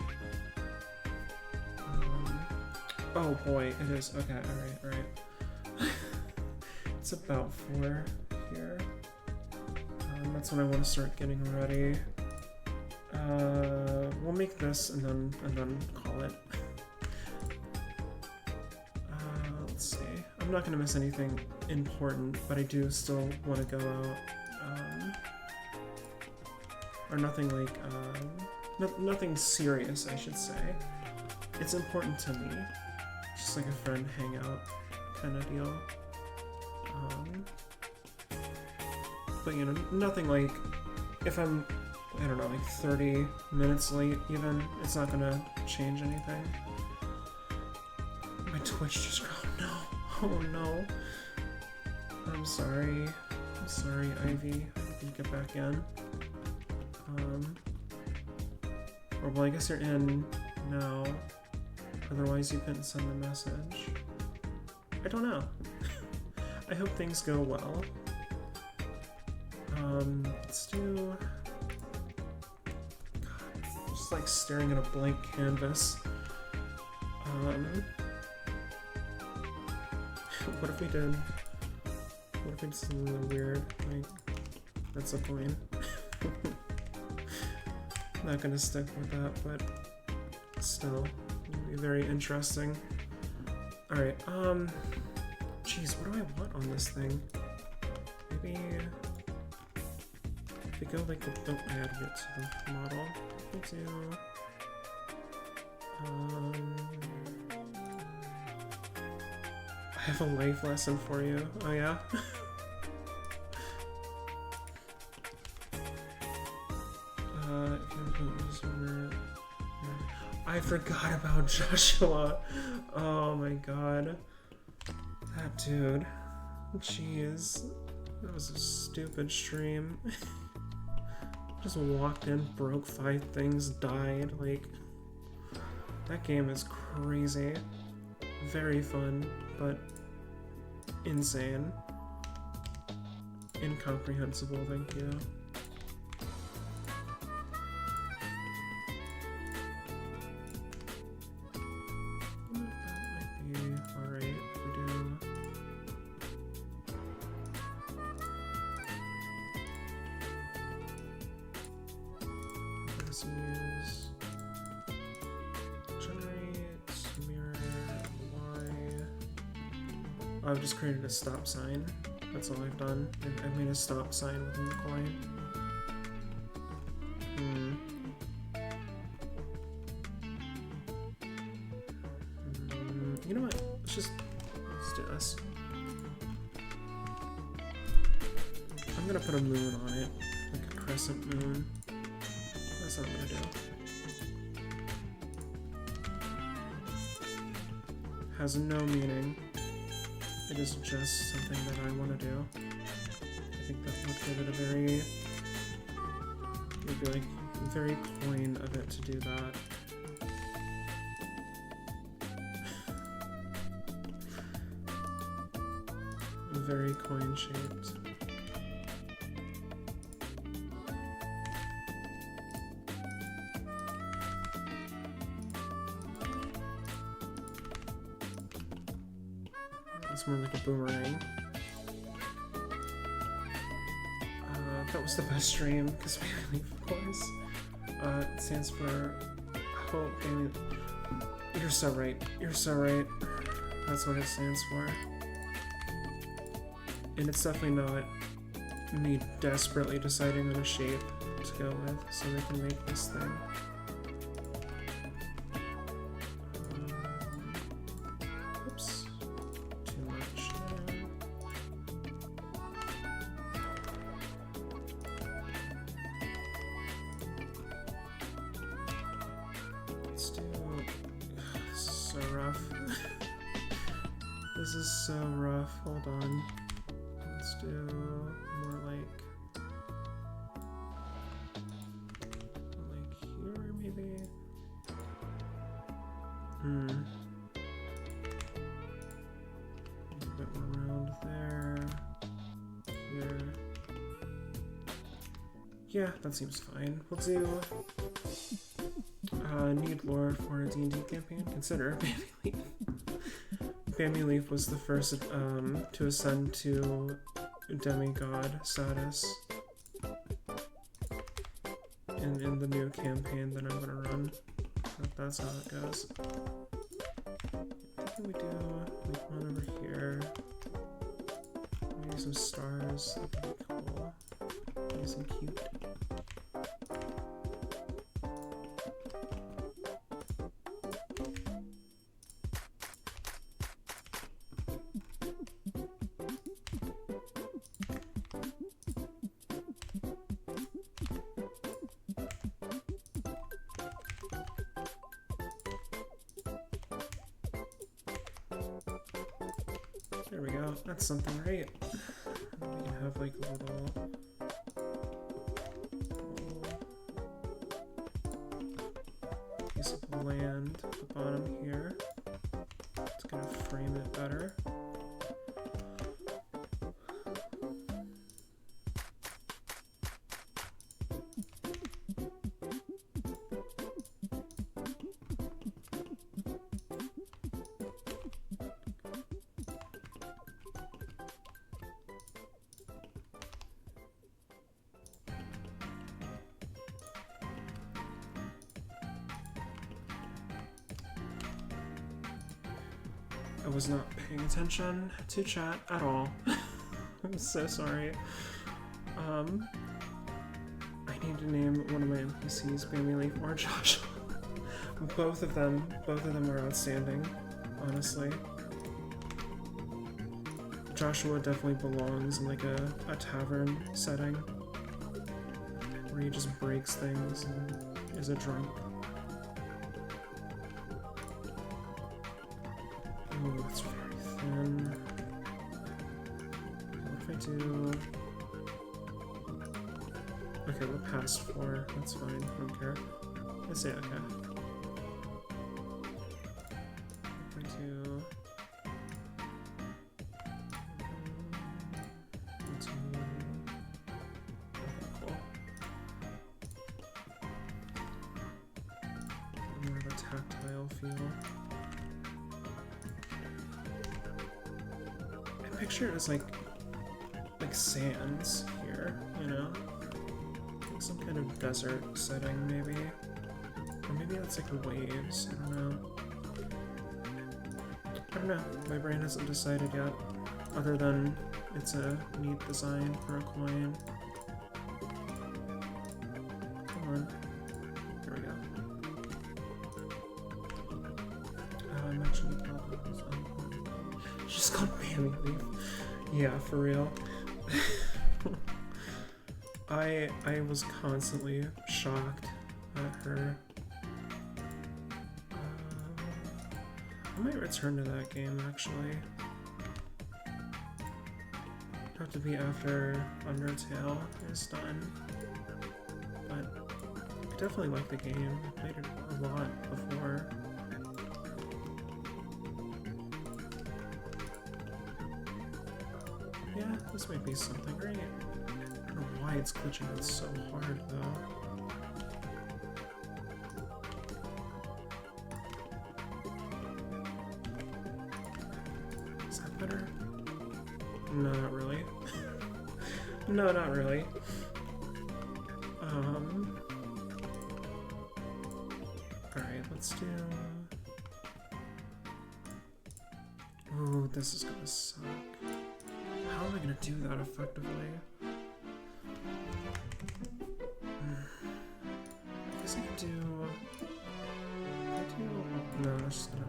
Oh boy, it is. Okay, alright. It's about 4 here. That's when I want to start getting ready. We'll make this and then call it. Let's see. I'm not gonna miss anything important, but I do still want to go out. Or nothing like nothing serious, I should say. It's important to me, just like a friend hangout kind of deal. But you know, nothing like if I'm, I don't know, like 30 minutes late even, it's not gonna change anything. My Twitch just grew. Oh no. I'm sorry, Ivy. I hope you get back in. Or well, I guess you're in now. Otherwise you couldn't send the message. I don't know. I hope things go well. Let's do... God, I'm just like staring at a blank canvas. What if we did something really weird? Like, that's a coin. Not gonna stick with that, but still, it'll be very interesting. Alright, jeez, what do I want on this thing? Maybe if we go like the, oh, I added it to the model. We do, I have a life lesson for you. Oh yeah? I forgot about Joshua. Oh my god. That dude. Jeez. That was a stupid stream. Just walked in, broke 5 things, died. Like, that game is crazy. Very fun, but insane. Incomprehensible, thank you. I've just created a stop sign. That's all I've done. I've made a stop sign within the coin. You know what? Let's do this. I'm gonna put a moon on it, like a crescent moon. That's what I'm gonna do. Has no meaning. It is just something that I want to do. I think that would give it a very, would be like very coin of it to do that. Very coin shaped. It's more like a boomerang. That was the best stream, because we leave, of course. It stands for hope. You're so right. You're so right. That's what it stands for. And it's definitely not me desperately deciding on a shape to go with, so they can make this thing. Oops. Too much there. is so rough. Hold on. Let's do more like here, maybe? A bit more around there. Here. Yeah, that seems fine. We'll do need lore for a D&D campaign. Consider Bambi Leaf. Bambi Leaf was the first to ascend to demigod status in the new campaign that I'm gonna run. That's how it goes. I think we do like one over here. Maybe some stars. That would be cool. Maybe some cute. There we go. That's something, right? We can have like a little piece of land at the bottom here. It's gonna frame it better. I was not paying attention to chat at all. I'm so sorry. I need to name one of my NPCs Bambi Leaf or Joshua. Both of them are outstanding, honestly. Joshua definitely belongs in like a tavern setting where he just breaks things and is a drunk. Oh, it's very thin. What if I do... Okay, we're past 4. That's fine. I don't care. Let's say okay. If I do... Okay, cool. More of a tactile feel. Picture it as like sands here, you know? Like some kind of desert setting, maybe. Or maybe it's like waves, I don't know. My brain hasn't decided yet, other than it's a neat design for a coin. Come on. There we go. I'm actually probably... She's called Bambi Leaf. Yeah, for real. I was constantly shocked at her. I might return to that game, actually. Have to be after Undertale is done. But I definitely like the game. I played it a lot before. Yeah, this might be something, right? I don't know why it's glitching out so hard, though. Is that better? No, not really. No, not really. Alright, let's do... Ooh, this is gonna suck. How am I gonna do that effectively? I guess I could do... No, that's just gonna...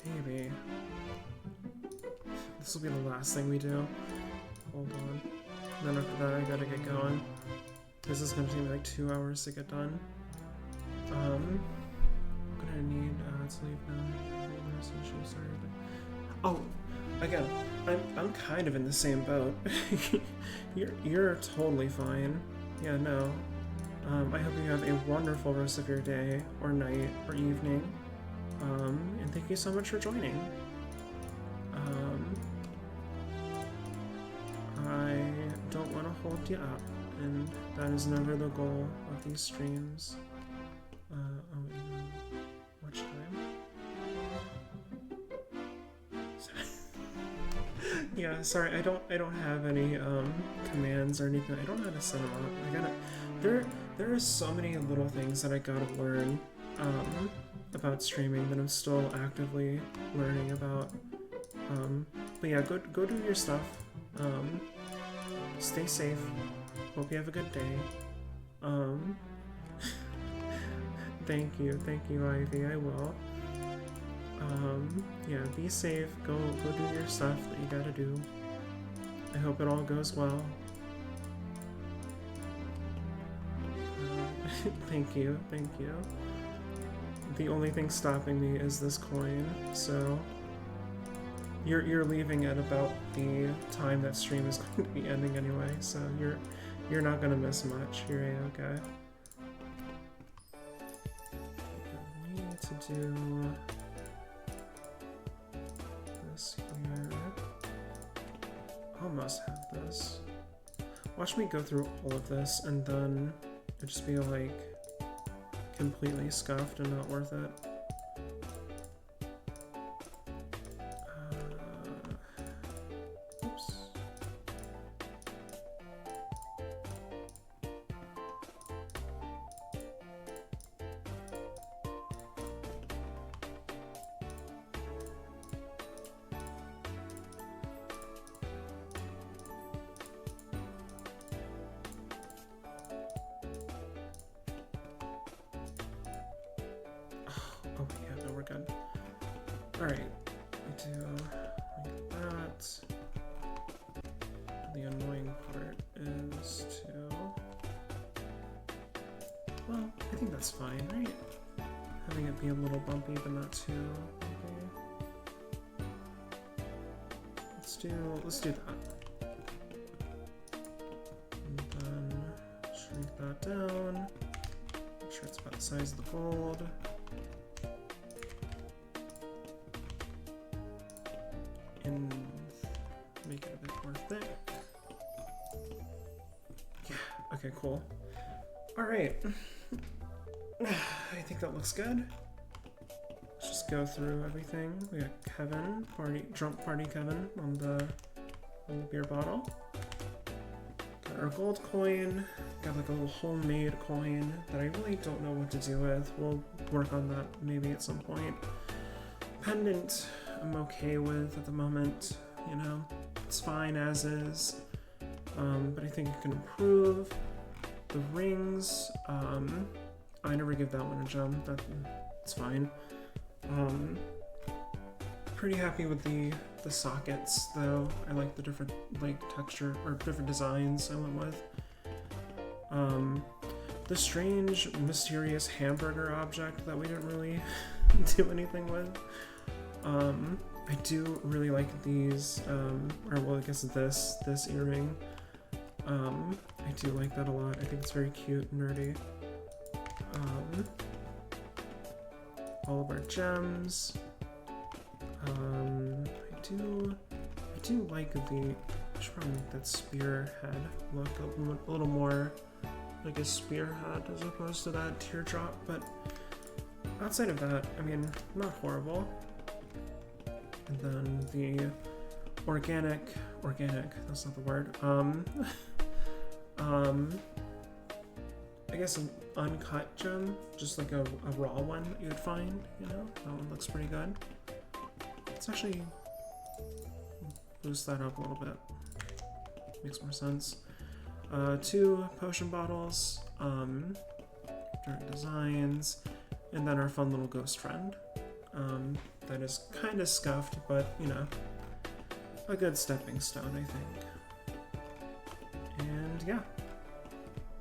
Maybe. This will be the last thing we do. Hold on. Then after that I gotta get going. This is gonna take me like 2 hours to get done. I'm gonna need let's leave now. Sorry. Oh, again, I'm kind of in the same boat. you're totally fine. Yeah, no. I hope you have a wonderful rest of your day, or night, or evening. And thank you so much for joining. I don't want to hold you up, and that is never the goal of these streams. Watch time. Yeah, sorry, I don't have any commands or anything. I don't know how to set them up. There are so many little things that I gotta learn about streaming that I'm still actively learning about. But yeah, go do your stuff. Stay safe. Hope you have a good day. Thank you, Ivy. I will. Yeah, be safe. Go do your stuff that you gotta do. I hope it all goes well. Thank you. The only thing stopping me is this coin, so you're leaving at about the time that stream is going to be ending anyway, so you're not gonna miss much. You're A-okay. I need to do this here. Almost have this. Watch me go through all of this and then it'd just be like completely scuffed and not worth it. Oops. Oh yeah, no, we're good. Alright, we do like that. The annoying part is to... Well, I think that's fine, right? Having it be a little bumpy, but not too bumpy. Let's do that. And then shrink that down. Make sure it's about the size of the gold. And make it a bit more thick. Yeah, okay, cool. Alright. I think that looks good. Let's just go through everything. We got Kevin, drunk party Kevin on the beer bottle. Got our gold coin. Got like a little homemade coin that I really don't know what to do with. We'll work on that maybe at some point. Pendant, I'm okay with at the moment, you know, it's fine as is, but I think it can improve. The rings, I never give that one a gem, that's fine. Pretty happy with the sockets though. I like the different like texture or different designs I went with. The strange mysterious hamburger object that we didn't really do anything with. I do really like these, or well, I guess this earring. I do like that a lot. I think it's very cute and nerdy. All of our gems. I do like I should probably make that spear head look a little more like a spearhead as opposed to that teardrop, but outside of that, I mean, not horrible. And then the organic, that's not the word, I guess an uncut gem, just like a raw one that you would find, you know, that one looks pretty good. Let's actually boost that up a little bit, makes more sense. 2 potion bottles, different designs, and then our fun little ghost friend. That is kind of scuffed, but, you know, a good stepping stone, I think. And yeah,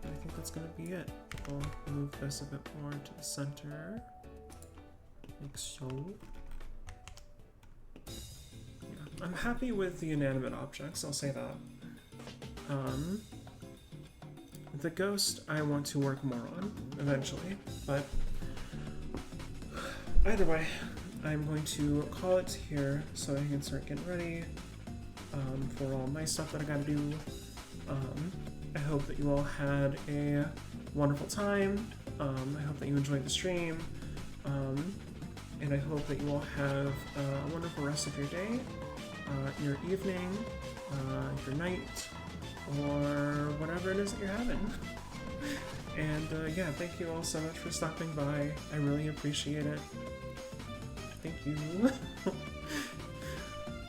I think that's gonna be it. We'll move this a bit more to the center. like so. Yeah, I'm happy with the inanimate objects, I'll say that. The ghost I want to work more on eventually, but either way, I'm going to call it here so I can start getting ready for all my stuff that I gotta do. I hope that you all had a wonderful time. I hope that you enjoyed the stream. And I hope that you all have a wonderful rest of your day, your evening, your night, or whatever it is that you're having. And yeah, thank you all so much for stopping by. I really appreciate it. Thank you.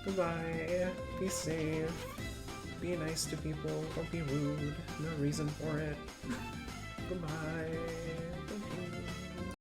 Goodbye. Be safe. Be nice to people. Don't be rude. No reason for it. Goodbye.